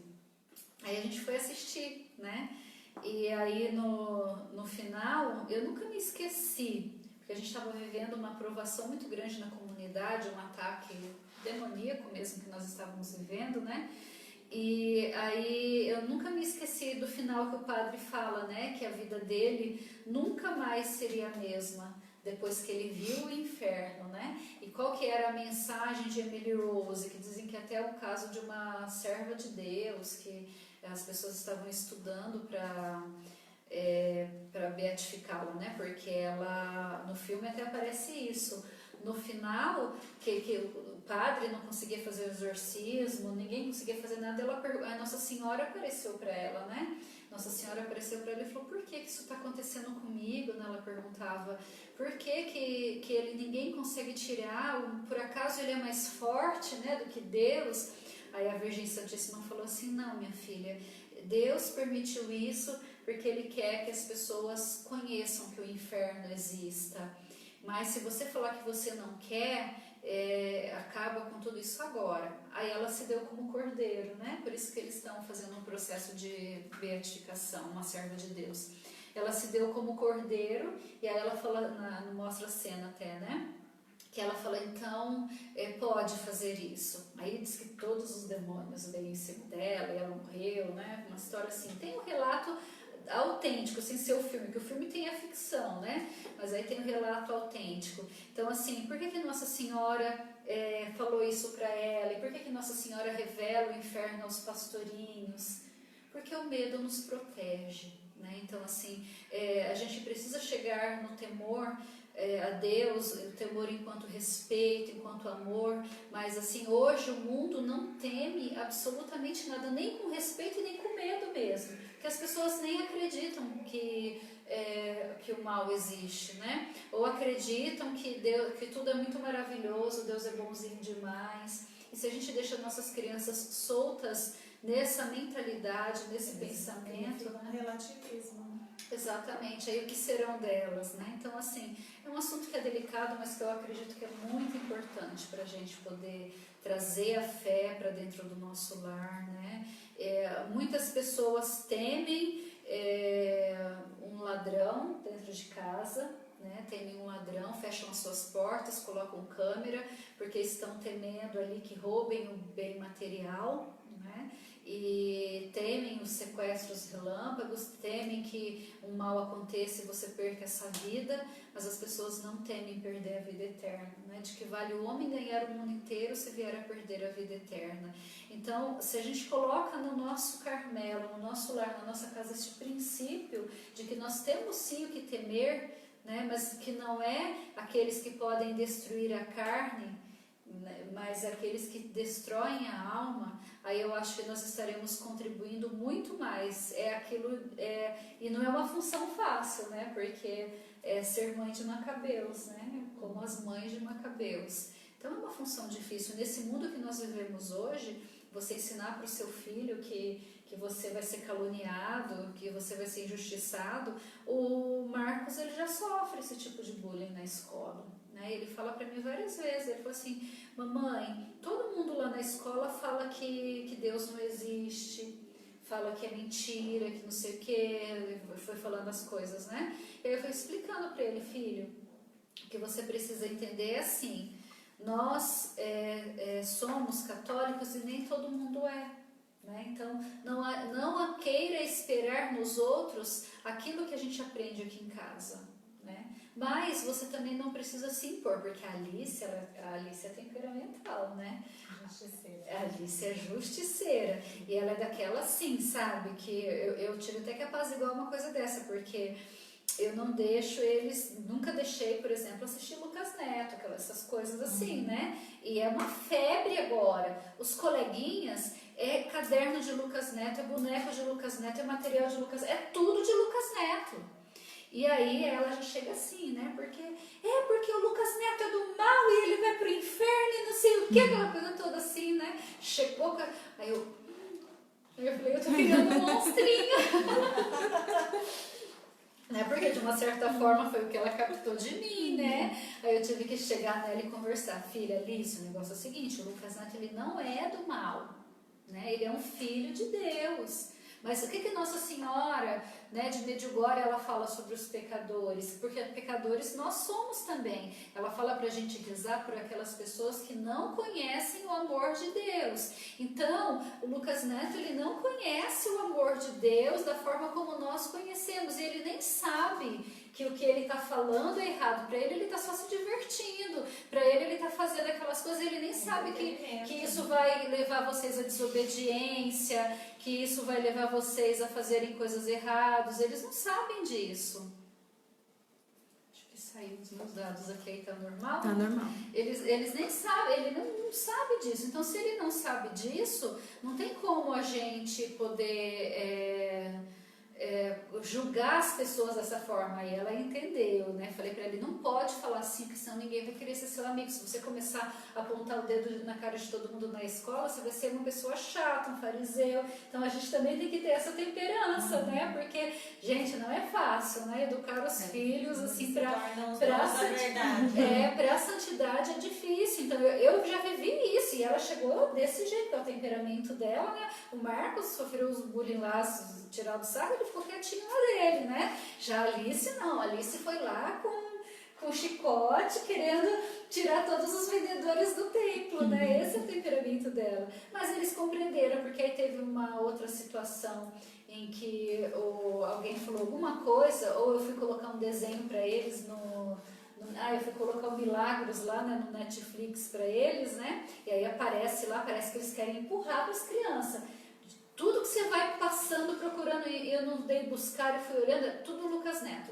Aí a gente foi assistir, né? E aí no final, eu nunca me esqueci, porque a gente estava vivendo uma provação muito grande na comunidade, um ataque demoníaco mesmo que nós estávamos vivendo, né? E aí eu nunca me esqueci do final que o padre fala, né? Que a vida dele nunca mais seria a mesma depois que ele viu o inferno, né? E qual que era a mensagem de Emily Rose, que dizem que até é o caso de uma serva de Deus, que as pessoas estavam estudando para beatificá-la, né? Porque ela, no filme até aparece isso. No final, que o padre não conseguia fazer o exorcismo, ninguém conseguia fazer nada, a Nossa Senhora apareceu para ela, né? Nossa Senhora apareceu para ela e falou: por que isso está acontecendo comigo? Né? Ela perguntava: por que ele, ninguém consegue tirar? Por acaso ele é mais forte, né, do que Deus? Aí a Virgem Santíssima falou assim: não, minha filha, Deus permitiu isso porque Ele quer que as pessoas conheçam que o inferno exista. Mas se você falar que você não quer, acaba com tudo isso agora. Aí ela se deu como cordeiro, né? Por isso que eles estão fazendo um processo de beatificação, uma serva de Deus. Ela se deu como cordeiro, e aí ela fala, mostra a cena até, né? Que ela fala, então, pode fazer isso. Aí diz que todos os demônios vêm em cima dela, e ela morreu, né? Uma história assim. Tem um relato autêntico, sem ser o filme, que o filme tem a ficção, né? Mas aí tem um relato autêntico. Então, assim, por que Nossa Senhora falou isso para ela? E por que Nossa Senhora revela o inferno aos pastorinhos? Porque o medo nos protege, né? Então, assim, a gente precisa chegar no temor a Deus, o temor enquanto respeito, enquanto amor, mas assim, hoje o mundo não teme absolutamente nada, nem com respeito e nem com medo mesmo, que as pessoas nem acreditam que o mal existe, né? Ou acreditam que tudo é muito maravilhoso, Deus é bonzinho demais. E se a gente deixa nossas crianças soltas nessa mentalidade, nesse pensamento, né? Relativismo. Exatamente, aí o que serão delas, né? Então, assim, é um assunto que é delicado, mas que eu acredito que é muito importante para a gente poder trazer a fé para dentro do nosso lar, né? Muitas pessoas temem um ladrão dentro de casa, né? Temem um ladrão, fecham as suas portas, colocam câmera, porque estão temendo ali que roubem o bem material, né? E temem os sequestros relâmpagos, temem que um mal aconteça e você perca essa vida, mas as pessoas não temem perder a vida eterna, né? De que vale o homem ganhar o mundo inteiro se vier a perder a vida eterna. Então, se a gente coloca no nosso Carmelo, no nosso lar, na nossa casa, esse princípio de que nós temos sim o que temer, né? Mas que não é aqueles que podem destruir a carne, mas aqueles que destroem a alma, aí eu acho que nós estaremos contribuindo muito mais. E não é uma função fácil, né? Porque é ser mãe de Macabeus, né? Como as mães de Macabeus. Então é uma função difícil. Nesse mundo que nós vivemos hoje, você ensinar para o seu filho que você vai ser caluniado, que você vai ser injustiçado. O Marcos, ele já sofre esse tipo de bullying na escola. Ele fala para mim várias vezes, ele falou assim: mamãe, todo mundo lá na escola fala que Deus não existe, fala que é mentira, que não sei o que, ele foi falando as coisas, né? E aí eu fui explicando para ele: filho, o que você precisa entender é assim, nós somos católicos e nem todo mundo é. Né? Então, não queira esperar nos outros aquilo que a gente aprende aqui em casa. Né? Mas você também não precisa se impor, porque a Alice é temperamental, né? Justiceira. A Alice é justiceira. E ela é daquela assim, sabe? Que eu tive até que apaziguar uma coisa dessa, porque eu não deixo eles, nunca deixei, por exemplo, assistir Lucas Neto, essas coisas assim, né? E é uma febre agora. Os coleguinhas, caderno de Lucas Neto, boneco de Lucas Neto, material de Lucas Neto, é tudo de Lucas Neto. E aí ela já chega assim, né? Porque o Lucas Neto é do mal e ele vai pro inferno e não sei o que, aquela coisa toda assim, né? Chegou, aí eu falei, eu tô criando um monstrinho. Né? Porque de uma certa forma foi o que ela captou de mim, né? Aí eu tive que chegar nela e conversar: filha, Alice, o negócio é o seguinte, o Lucas Neto, ele não é do mal, né? Ele é um filho de Deus. Mas o que Nossa Senhora, né, de Medjugorje, ela fala sobre os pecadores? Porque pecadores nós somos também. Ela fala para a gente rezar por aquelas pessoas que não conhecem o amor de Deus. Então, o Lucas Neto, ele não conhece o amor de Deus da forma como nós conhecemos. E ele nem sabe que o que ele está falando é errado. Para ele está só se divertindo. Para ele está fazendo aquelas coisas. Ele nem sabe que isso vai levar vocês à desobediência, que isso vai levar vocês a fazerem coisas erradas. Eles não sabem disso. Acho que saiu os meus dados aqui, aí tá normal? Tá normal. Eles nem sabem, ele não sabe disso. Então, se ele não sabe disso, não tem como a gente poder julgar as pessoas dessa forma. Aí ela entendeu, né? Falei pra ele, não pode falar assim, porque senão ninguém vai querer ser seu amigo. Se você começar a apontar o dedo na cara de todo mundo na escola, você vai ser uma pessoa chata, um fariseu. Então a gente também tem que ter essa temperança, né? Porque, gente, não é fácil, né? Educar os filhos, assim, pra santidade é difícil. Então eu já vivi isso, e ela chegou desse jeito, é o temperamento dela, né? O Marcos sofreu os bullying lá, tirar do sarro, ele ficou quietinho lá dele, né? Já a Alice não, a Alice foi lá com chicote, querendo tirar todos os vendedores do templo, né? Esse é o temperamento dela. Mas eles compreenderam, porque aí teve uma outra situação em que alguém falou alguma coisa, ou eu fui colocar um desenho para eles eu fui colocar o Milagros lá, né, no Netflix para eles, né? E aí aparece lá, parece que eles querem empurrar as crianças. Tudo que você vai passando, procurando, e eu não dei buscar, eu fui olhando, é tudo Lucas Neto,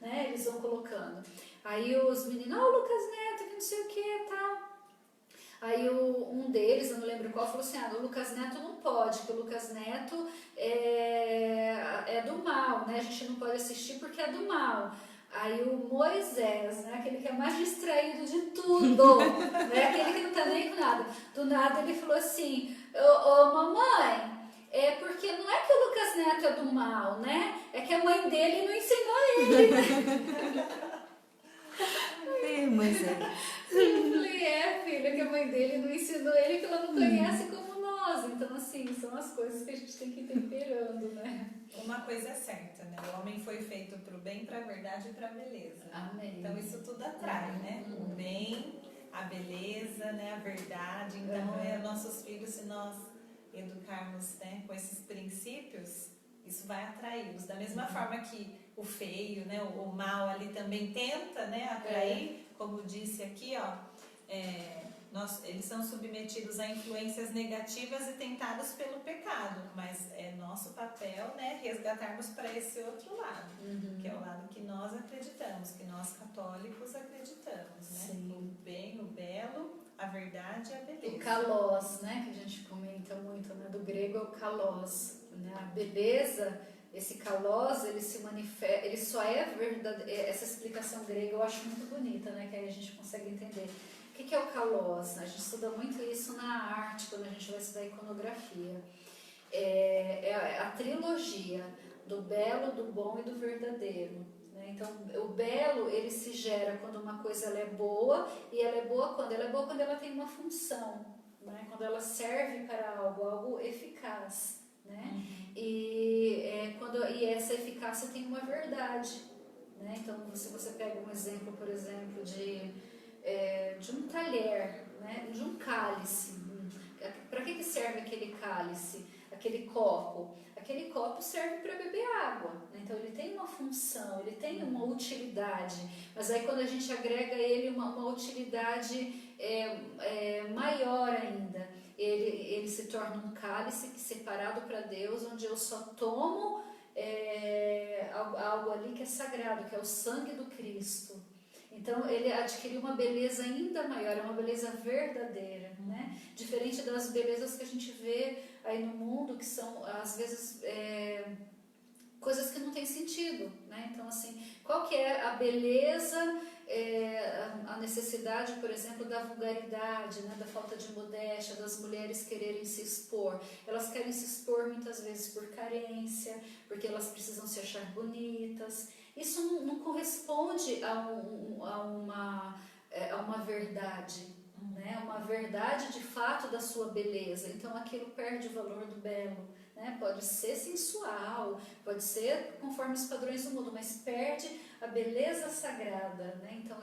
né? Eles vão colocando. Aí os meninos, Lucas Neto, que não sei o que, tal. Aí um deles, eu não lembro qual, falou assim, o Lucas Neto não pode, porque o Lucas Neto é do mal, né? A gente não pode assistir porque é do mal. Aí o Moisés, né, aquele que é mais distraído de tudo, né, aquele que não tá nem com nada. Do nada ele falou assim, mamãe, porque não é que o Lucas Neto é do mal, né? É que a mãe dele não ensinou ele, né? Moisés. Eu falei, filha, que a mãe dele não ensinou ele, que ela não conhece como nós. Então, assim, são as coisas que a gente tem que ir temperando, né? Uma coisa é certa, né? O homem foi feito para o bem, para a verdade e para a beleza. Amém. Então isso tudo atrai, né? O bem, a beleza, né? A verdade. Então, nossos filhos, se nós educarmos, né, com esses princípios, isso vai atraí-los. Da mesma forma que o feio, né, o mal ali também tenta, né, atrair, como disse aqui, eles são submetidos a influências negativas e tentados pelo pecado, mas é nosso papel, né, resgatarmos para esse outro lado, que é o lado que nós acreditamos, que nós católicos acreditamos, né? Sim. O bem, o belo, a verdade e a beleza. O kalos, né, que a gente comenta muito, né, do grego é o kalos, né, a beleza, esse kalos, ele se manifesta, ele só é verdade, essa explicação grega eu acho muito bonita, né, que aí a gente consegue entender. O que é o kalos? A gente estuda muito isso na arte, quando a gente vai estudar iconografia. É a trilogia do belo, do bom e do verdadeiro. Né? Então, o belo, ele se gera quando uma coisa ela é boa, e ela é boa quando? Ela é boa quando ela tem uma função, né? Quando ela serve para algo eficaz. Né? E essa eficácia tem uma verdade. Né? Então, se você pega um exemplo, por exemplo, de um talher, né? De um cálice. Para que serve aquele cálice, aquele copo? Aquele copo serve para beber água. Né? Então ele tem uma função, ele tem uma utilidade. Mas aí quando a gente agrega ele uma utilidade maior ainda, ele se torna um cálice separado para Deus, onde eu só tomo algo ali que é sagrado, que é o sangue do Cristo. Então ele adquiriu uma beleza ainda maior, é uma beleza verdadeira, né? Diferente das belezas que a gente vê aí no mundo, que são às vezes coisas que não têm sentido, né? Então assim, qual que é a beleza, a necessidade, por exemplo, da vulgaridade, né? Da falta de modéstia, das mulheres quererem se expor? Elas querem se expor muitas vezes por carência, porque elas precisam se achar bonitas. Isso não corresponde a uma verdade, né? né? Uma verdade de fato da sua beleza. Então aquilo perde o valor do belo, né? Pode ser sensual, pode ser conforme os padrões do mundo, mas perde a beleza sagrada, né? Então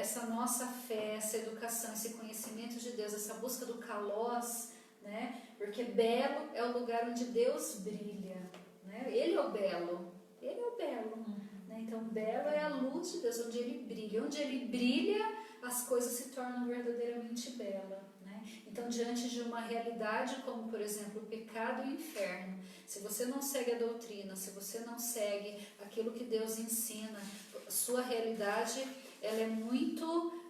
essa nossa fé, essa educação, esse conhecimento de Deus, essa busca do kalós, né? Porque belo é o lugar onde Deus brilha, né? Ele é o belo, ele é o belo, né? Então belo é a luz de Deus, onde ele brilha, as coisas se tornam verdadeiramente belas, né? Então diante de uma realidade como, por exemplo, o pecado e o inferno, se você não segue a doutrina, se você não segue aquilo que Deus ensina, sua realidade ela é muito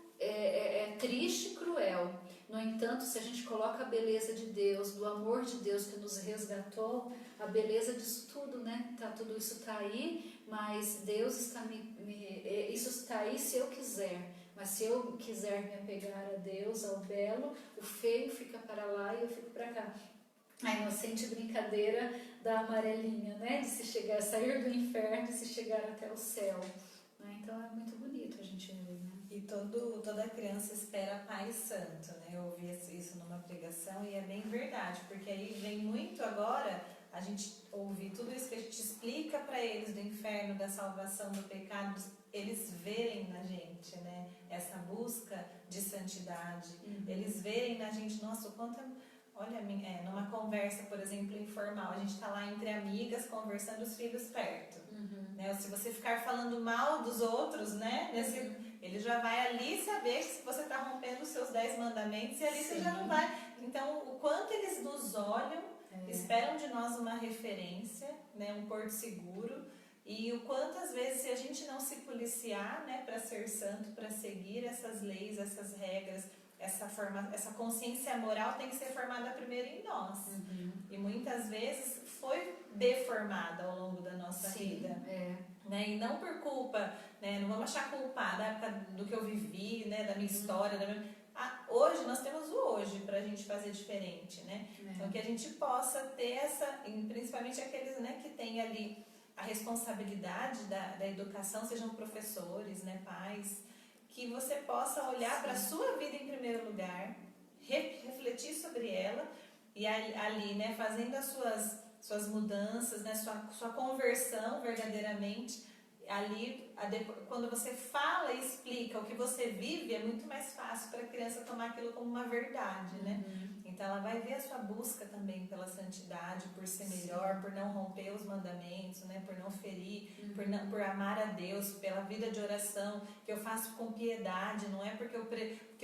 triste e cruel. No entanto, se a gente coloca a beleza de Deus, do amor de Deus que nos resgatou, a beleza disso tudo, né? Tudo isso está aí, mas Deus está isso está aí se eu quiser. Mas se eu quiser me apegar a Deus, ao belo, o feio fica para lá e eu fico para cá. A inocente brincadeira da amarelinha, né? De se chegar, sair do inferno e se chegar até o céu. Né? Então é muito bonito a gente ver, né? E toda criança espera Pai Santo, né? Eu ouvi isso numa pregação e é bem verdade, porque aí vem muito agora a gente ouvir tudo isso que a gente explica para eles do inferno, da salvação, do pecado, eles verem na gente, né? Essa busca de santidade, eles verem na gente, nossa, o quanto... Olha, numa conversa, por exemplo, informal, a gente está lá entre amigas, conversando, os filhos perto. Né? Se você ficar falando mal dos outros, né? Ele já vai ali saber se você está rompendo os seus 10 mandamentos e ali você já não vai. Então, o quanto eles nos olham, esperam de nós uma referência, né? Um porto seguro. E o quanto, às vezes, se a gente não se policiar, né? Para ser santo, para seguir essas leis, essas regras, essa consciência moral tem que ser formada primeiro em nós. E muitas vezes foi deformada ao longo da nossa vida. Né? E não por culpa, né? Não vamos achar culpa da época do que eu vivi, né? Da minha história. Hoje nós temos o hoje para a gente fazer diferente. Né? Então que a gente possa ter principalmente aqueles, né, que têm ali a responsabilidade da educação, sejam professores, né, pais, que você possa olhar para a sua vida em primeiro lugar, refletir sobre ela e ali, né, fazendo as suas mudanças, né, sua conversão verdadeiramente, ali, quando você fala e explica o que você vive, é muito mais fácil para a criança tomar aquilo como uma verdade, né? Então ela vai ver a sua busca também pela santidade, por ser melhor, por não romper os mandamentos, né? Por não ferir, por amar a Deus, pela vida de oração que eu faço com piedade, não é porque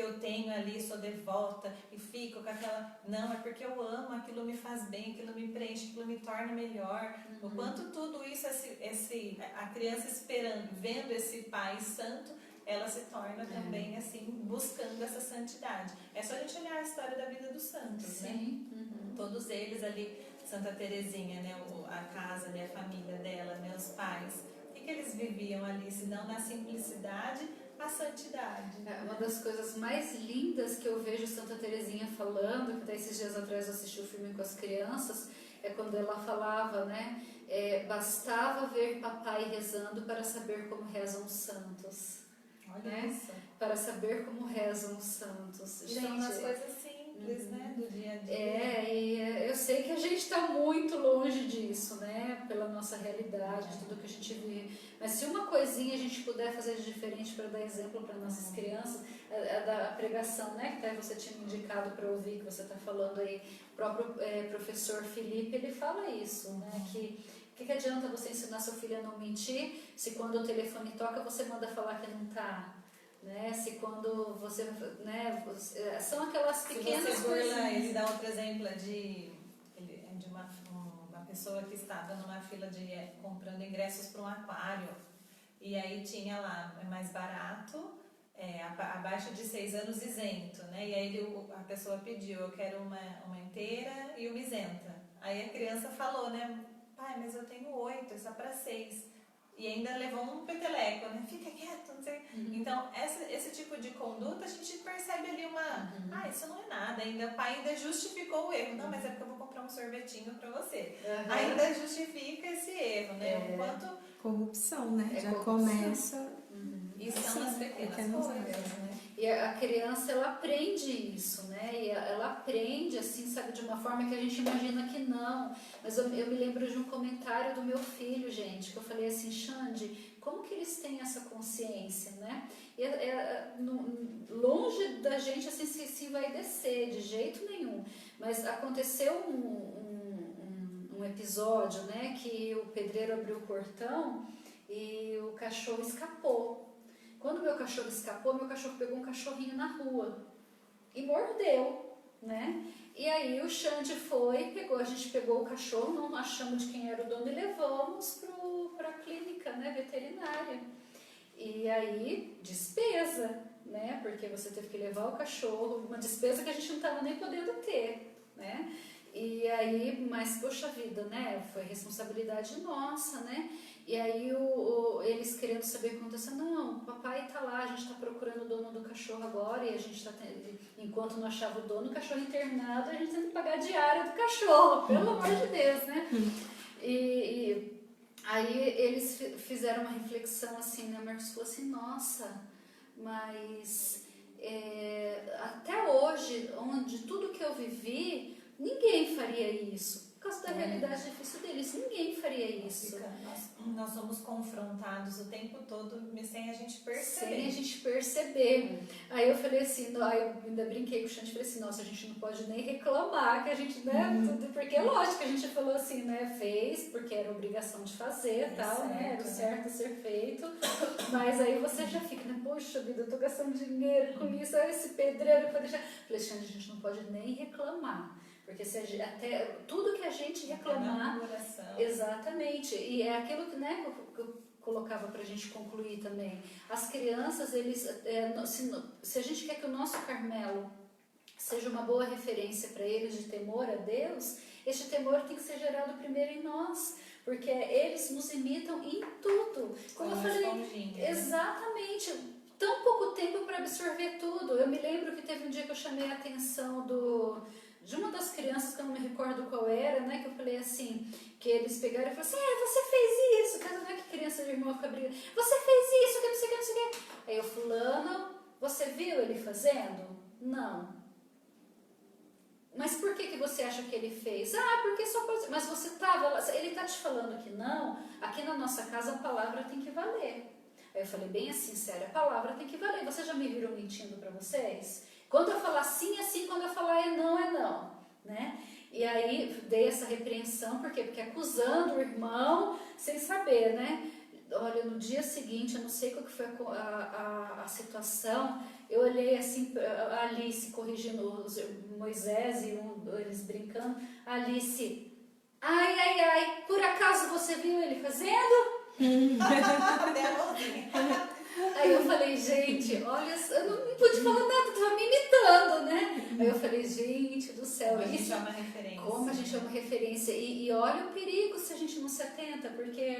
eu tenho ali, sou devota e fico com aquela... Não, é porque eu amo, aquilo me faz bem, aquilo me preenche, aquilo me torna melhor. O quanto tudo isso, a criança esperando, vendo esse Pai Santo, ela se torna também assim, buscando essa santidade. É só a gente olhar a história da vida dos santos, né? Todos eles ali, Santa Teresinha, né? A casa, né? A família dela, né? Os pais. O que eles viviam ali, se não na simplicidade, a santidade. Uma das coisas mais lindas que eu vejo Santa Teresinha falando, que até esses dias atrás eu assisti o filme com as crianças, é quando ela falava, né? Bastava ver papai rezando para saber como rezam os santos. Olha né? isso. Para saber como rezam os santos. Gente, são as coisas simples, né? Do dia a dia. E eu sei que a gente está muito longe disso, né? Pela nossa realidade, tudo que a gente vive. Mas se uma coisinha a gente puder fazer de diferente para dar exemplo para nossas crianças, da pregação, né? Que até você tinha me indicado para ouvir, que você está falando aí, o próprio professor Felipe, ele fala isso, né? Que adianta você ensinar seu filho a não mentir se quando o telefone toca você manda falar que não está? Né? Se quando você... Né? São aquelas pequenas coisas. Ele dá outro exemplo de uma pessoa que estava numa fila comprando ingressos para um aquário. E aí tinha lá, é mais barato, abaixo de 6 anos isento. Né? E aí a pessoa pediu, eu quero uma inteira e uma isenta. Aí a criança falou, né? Pai, mas eu tenho 8, é só para 6. E ainda levou um peteleco, né? Fica quieto, não sei. Então, esse tipo de conduta, a gente percebe ali isso não é nada. O pai ainda justificou o erro. Não, mas é porque eu vou comprar um sorvetinho para você. Ainda justifica esse erro, né? Corrupção, né? Já corrupção. começa... E são as pequenas coisas, né? E a criança, ela aprende isso, né? E ela aprende, assim, sabe, de uma forma que a gente imagina que não. Mas eu me lembro de um comentário do meu filho, gente, que eu falei assim, Xande, como que eles têm essa consciência, né? E longe da gente, assim, se vai descer, de jeito nenhum. Mas aconteceu um episódio, né, que o pedreiro abriu o portão e o cachorro escapou. Quando meu cachorro escapou, meu cachorro pegou um cachorrinho na rua e mordeu, né? E aí o Xande a gente pegou o cachorro, não achamos de quem era o dono e levamos para a clínica, né, veterinária. E aí, despesa, né? Porque você teve que levar o cachorro, uma despesa que a gente não estava nem podendo ter, né? E aí, mas poxa vida, né? Foi responsabilidade nossa, né? E aí eles querendo saber o que aconteceu, não, o papai tá lá, a gente tá procurando o dono do cachorro agora, e a gente tá enquanto não achava o dono, o cachorro internado, a gente tem que pagar a diária do cachorro, pelo amor de Deus, né? E aí eles fizeram uma reflexão assim, né? Marcos falou assim, nossa, mas até hoje, onde tudo que eu vivi, ninguém faria isso. Por causa da realidade difícil deles, ninguém faria isso. Nós somos confrontados o tempo todo sem a gente perceber. Sem a gente perceber. Aí eu falei assim, aí eu ainda brinquei com o Xande e falei assim, nossa, a gente não pode nem reclamar, que a gente, né, porque é lógico que a gente falou assim, né, fez, porque era obrigação de fazer, tal, certo, né, era o certo a ser feito, mas aí você já fica, né, poxa vida, eu tô gastando dinheiro com isso, aí esse pedreiro, eu falei, Xande, a gente não pode nem reclamar. Porque se até tudo que a gente reclamar, exatamente, e é aquilo que, né, que eu colocava para a gente concluir também. As crianças, eles, se a gente quer que o nosso Carmelo seja uma boa referência para eles de temor a Deus, este temor tem que ser gerado primeiro em nós, porque eles nos imitam em tudo. Como eu falei, exatamente. Tão pouco tempo para absorver tudo. Eu me lembro que teve um dia que eu chamei a atenção de uma das crianças, que eu não me recordo qual era, né, que eu falei assim, que eles pegaram e falaram assim, você fez isso, caso não é que criança de irmão fica brigando, você fez isso, que não sei o que, não sei o que. Aí eu, fulano, você viu ele fazendo? Não. Mas por que você acha que ele fez? Porque só pode... Mas você estava, ele está te falando que não, aqui na nossa casa a palavra tem que valer. Aí eu falei bem assim, sério, a palavra tem que valer. Vocês já me viram mentindo para vocês? Quando eu falar sim, é sim. Quando eu falar é não, né? E aí dei essa repreensão, por quê? Porque acusando o irmão, sem saber, né? Olha, no dia seguinte, eu não sei qual que foi a situação, eu olhei assim, a Alice corrigindo Moisés e eles brincando, a Alice, ai, por acaso você viu ele fazendo? Aí eu falei, gente, olha, eu não pude falar nada, tava me imitando, né? Aí eu falei, gente do céu, como a gente é uma referência. Como a gente é uma referência. E olha o perigo se a gente não se atenta, porque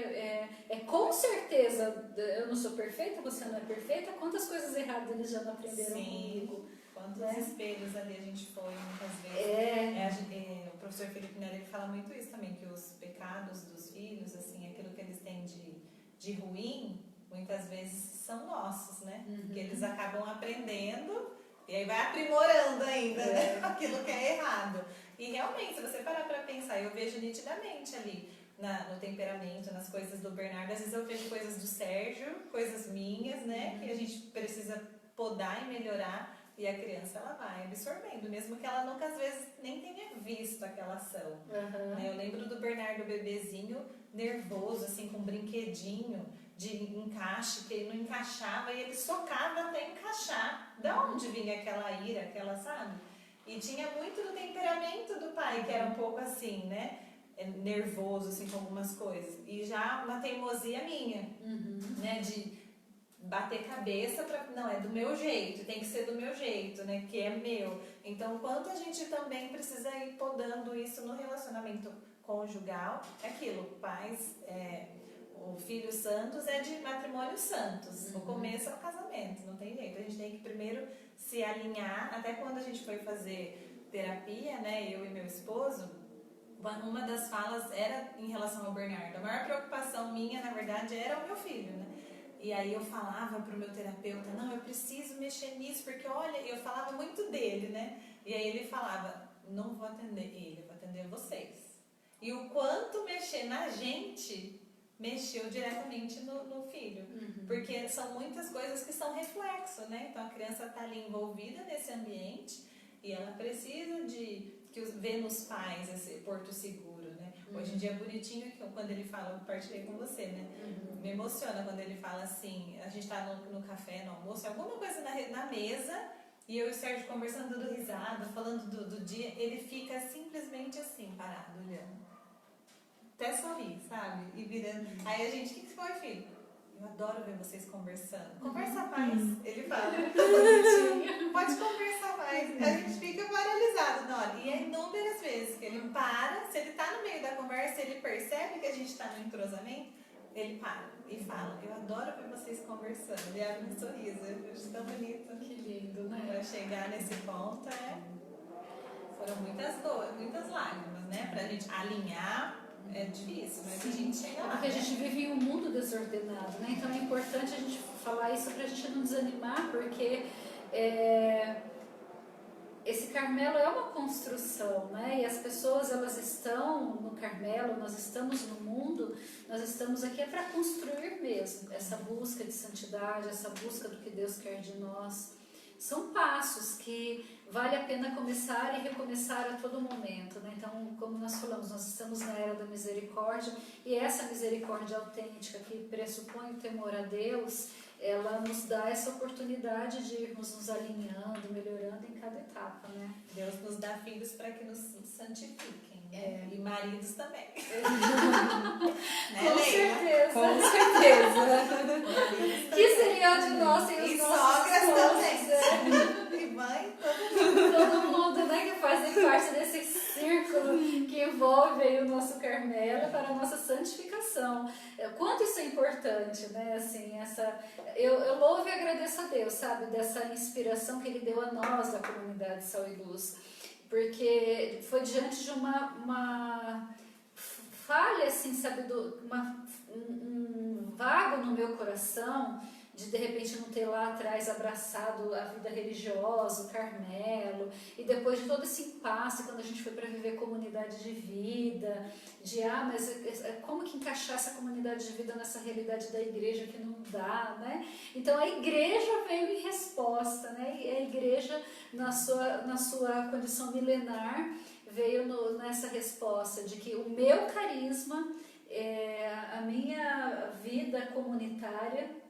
com certeza, eu não sou perfeita, você não é perfeita, quantas coisas erradas eles já não aprenderam comigo. Quantos espelhos ali a gente foi muitas vezes. O professor Felipe Nery, ele fala muito isso também, que os pecados dos filhos, assim, aquilo que eles têm de ruim, muitas vezes são nossos, né? Que eles acabam aprendendo e aí vai aprimorando ainda, né? Aquilo que é errado. E realmente, se você parar para pensar, eu vejo nitidamente ali no temperamento, nas coisas do Bernardo, às vezes eu vejo coisas do Sérgio, coisas minhas, né? Que a gente precisa podar e melhorar. E a criança, ela vai absorvendo, mesmo que ela nunca, às vezes, nem tenha visto aquela ação. Eu lembro do Bernardo bebezinho, nervoso, assim, com um brinquedinho de encaixe, que ele não encaixava e ele socava até encaixar. Da onde vinha aquela ira, aquela, sabe? E tinha muito do temperamento do pai, que era um pouco assim, né? Nervoso, assim, com algumas coisas. E já uma teimosia minha, né? De bater cabeça para não, é do meu jeito, tem que ser do meu jeito, né, que é meu. Então, quanto a gente também precisa ir podando isso no relacionamento conjugal, é aquilo, pais, o filho santos é de matrimônio santos, o começo é o casamento, não tem jeito, a gente tem que primeiro se alinhar, até quando a gente foi fazer terapia, né, eu e meu esposo, uma das falas era em relação ao Bernardo, a maior preocupação minha, na verdade, era o meu filho, né. E aí eu falava pro meu terapeuta, não, eu preciso mexer nisso, isso, porque olha, eu falava muito dele, né? E aí ele falava, não vou atender ele, eu vou atender vocês. E o quanto mexer na gente mexeu diretamente no filho. Porque são muitas coisas que são reflexo, né? Então a criança está ali envolvida nesse ambiente e ela precisa de ver nos pais esse porto seguro, né? Hoje em dia é bonitinho que quando ele fala, eu partilhei com você, né? Me emociona quando ele fala assim, a gente tá no café, no almoço, alguma coisa na mesa, e eu e o Sérgio conversando, dando risada, falando do dia, ele fica simplesmente assim, parado, olhando. Até sorrir, sabe? E virando. Aí a gente, o que foi, filho? Eu adoro ver vocês conversando. Conversa mais, ele fala. Pode conversar mais. A gente fica paralisado na hora. E é inúmeras vezes que ele para, se ele tá no meio da conversa, ele percebe que a gente tá no entrosamento, ele para e fala, eu adoro ver vocês conversando. Ele abre um sorriso, eu acho tão bonito. Que lindo, né? Para chegar nesse ponto, foram muitas lágrimas, né? Pra gente alinhar. É difícil, mas a gente chega lá. Porque a gente vive em um mundo desordenado, né? Então é importante a gente falar isso pra gente não desanimar, porque esse Carmelo é uma construção, né? E as pessoas, elas estão no Carmelo, nós estamos no mundo, nós estamos aqui para construir mesmo essa busca de santidade, essa busca do que Deus quer de nós. São passos que vale a pena começar e recomeçar a todo momento, né? Então, como nós falamos, nós estamos na era da misericórdia, e essa misericórdia autêntica que pressupõe o temor a Deus, ela nos dá essa oportunidade de irmos nos alinhando, melhorando em cada etapa, né? Deus nos dá filhos para que nos santifiquem, né? E maridos também. Com certeza. Com certeza. Que seria de nós sem os nossos sogras também. E mãe, todo mundo, né, que fazem parte desse círculo que envolve aí o nosso Carmelo para a nossa santificação. Quanto isso é importante, né? Assim, eu louvo e agradeço a Deus, sabe, dessa inspiração que Ele deu a nós da comunidade Sal e Luz, porque foi diante de uma falha, assim, sabe, um vago no meu coração, de repente não ter lá atrás abraçado a vida religiosa, o Carmelo, e depois de todo esse impasse, quando a gente foi para viver comunidade de vida, mas como que encaixar essa comunidade de vida nessa realidade da igreja que não dá, né? Então a igreja veio em resposta, né? E a igreja, na sua condição milenar, veio nessa resposta de que o meu carisma, a minha vida comunitária,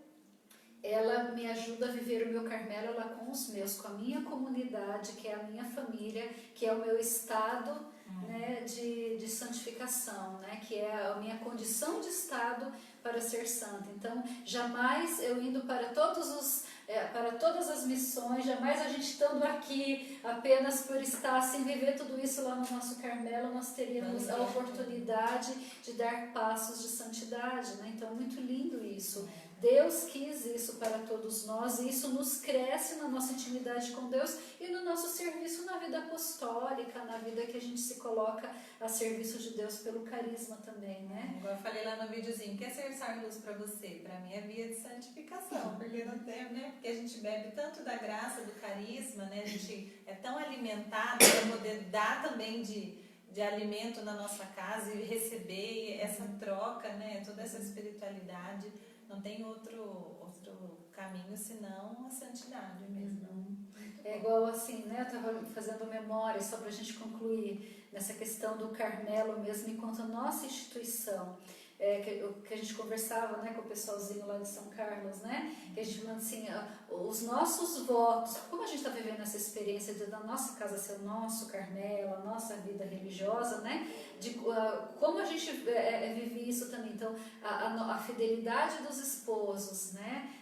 ela me ajuda a viver o meu Carmelo lá com os meus, com a minha comunidade, que é a minha família, que é o meu estado, né, de santificação, né, que é a minha condição de estado para ser santa. Então, jamais eu indo para todas as missões, jamais a gente estando aqui apenas por estar sem viver tudo isso lá no nosso Carmelo, nós teríamos a oportunidade de dar passos de santidade, né? Então, é muito lindo isso. Deus quis isso para todos nós, e isso nos cresce na nossa intimidade com Deus e no nosso serviço na vida apostólica, na vida que a gente se coloca a serviço de Deus pelo carisma também, né? Igual eu falei lá no videozinho, quer ser sal e luz para você? Para mim é via de santificação, porque não tem, né? Porque a gente bebe tanto da graça, do carisma, né? A gente é tão alimentado para poder dar também de alimento na nossa casa e receber essa troca, né? Toda essa espiritualidade. Não tem outro caminho senão a santidade mesmo. É igual assim, né? Eu estava fazendo memória só para a gente concluir nessa questão do Carmelo mesmo, enquanto nossa instituição, que a gente conversava, né, com o pessoalzinho lá de São Carlos, né? Que a gente falando assim, os nossos votos, como a gente está vivendo essa experiência da nossa casa ser o nosso Carmelo, a nossa vida religiosa, né? De como a gente vive isso também. Então, a fidelidade dos esposos, né?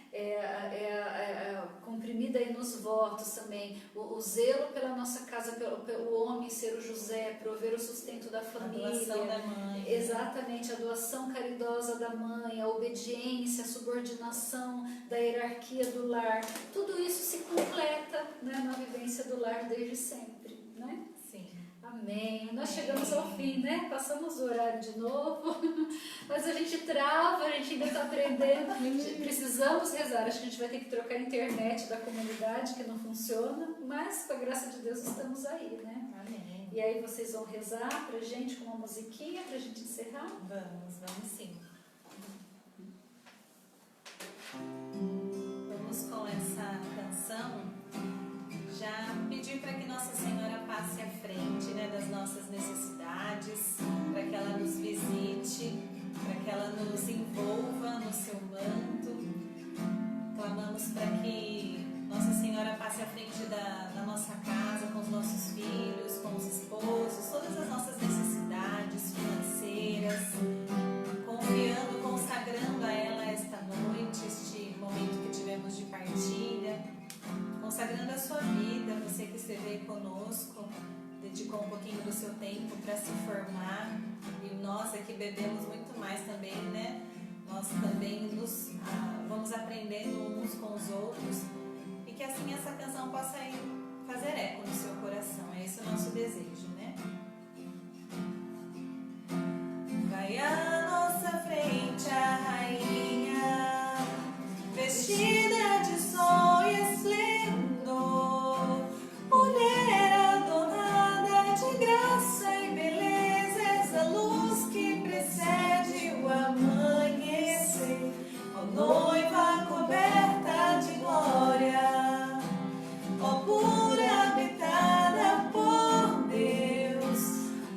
Comprimida aí nos votos também, o zelo pela nossa casa, pelo homem ser o José, prover o sustento da família, a doação da mãe, exatamente, a doação caridosa da mãe, a obediência, a subordinação da hierarquia do lar, tudo isso se completa, né, na vivência do lar desde sempre, né? Sim. Amém. Nós chegamos ao fim, né? Passamos o horário de novo, mas a gente trava, a gente ainda está aprendendo. Precisamos rezar. Acho que a gente vai ter que trocar a internet da comunidade, que não funciona, mas com a graça de Deus estamos aí, né? Amém. E aí vocês vão rezar pra gente com uma musiquinha pra gente encerrar? Vamos sim. Vamos com essa canção já pedir para que Nossa Senhora passe à frente, né, das nossas necessidades, para que ela nos visite, para que ela nos envolva no seu manto. Clamamos para que Nossa Senhora passe à frente da nossa casa, com os nossos filhos, com os esposos, todas as nossas necessidades financeiras, confiando, consagrando a ela esta noite, este momento que tivemos de partilha, consagrando a sua vida, você que esteve aí conosco, dedicou um pouquinho do seu tempo para se formar, e nós aqui bebemos muito mais também, né? Nós também vamos aprendendo uns com os outros, e que assim essa canção possa ir fazer eco no seu coração. É esse o nosso desejo, né? Vai à nossa frente a rainha, vestida de sol e esplendor, mulher adornada de graça e beleza, essa luz que precede o amanhecer, ó noiva coberta de glória, ó pura habitada por Deus,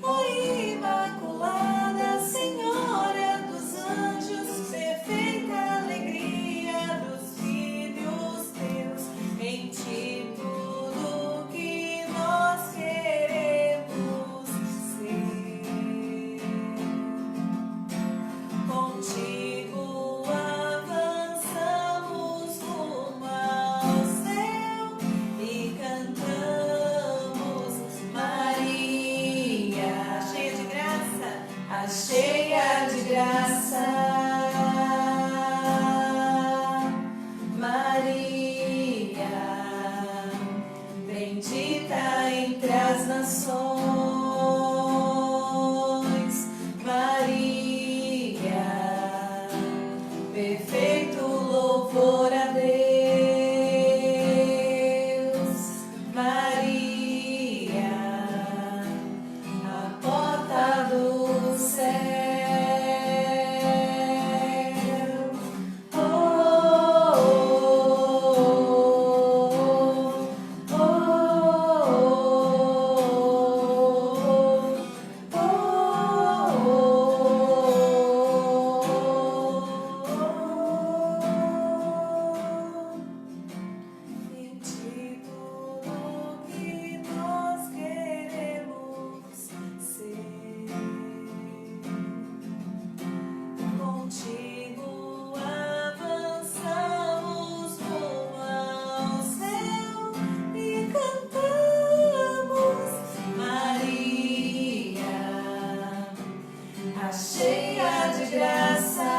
ó imaculada Senhora dos anjos, perfeita alegria dos filhos teus, em ti tudo que nós queremos ser. Contigo avançamos rumo ao céu e cantamos Maria, cheia de graça, a cheia de graça. Maria, bendita entre as nações. Maria, perfeito louvor a Deus. Maria, a porta do céu. Oh, oh, oh, oh, em ti tudo que nós queremos ser. Contigo avançamos rumo ao céu e cantamos Maria, a cheia de graça.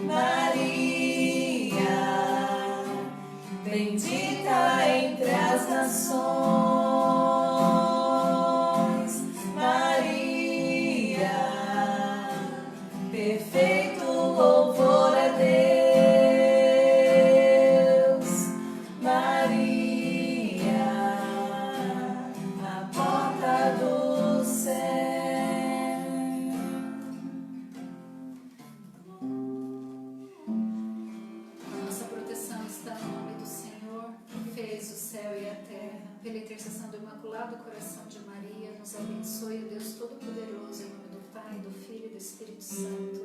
Maria, bendita entre as nações. Maria, perfeito louvor a Deus. Maria, a porta do céu. A nossa proteção está no nome do Senhor, que fez o céu e a terra. Pela intercessão do Imaculado Coração de Maria, nos abençoe o Deus Todo-Poderoso, em nome do Pai, do Filho e do Espírito Santo.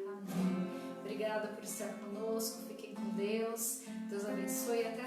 Amém. Obrigada por estar conosco. Fiquem com Deus. Deus abençoe. Até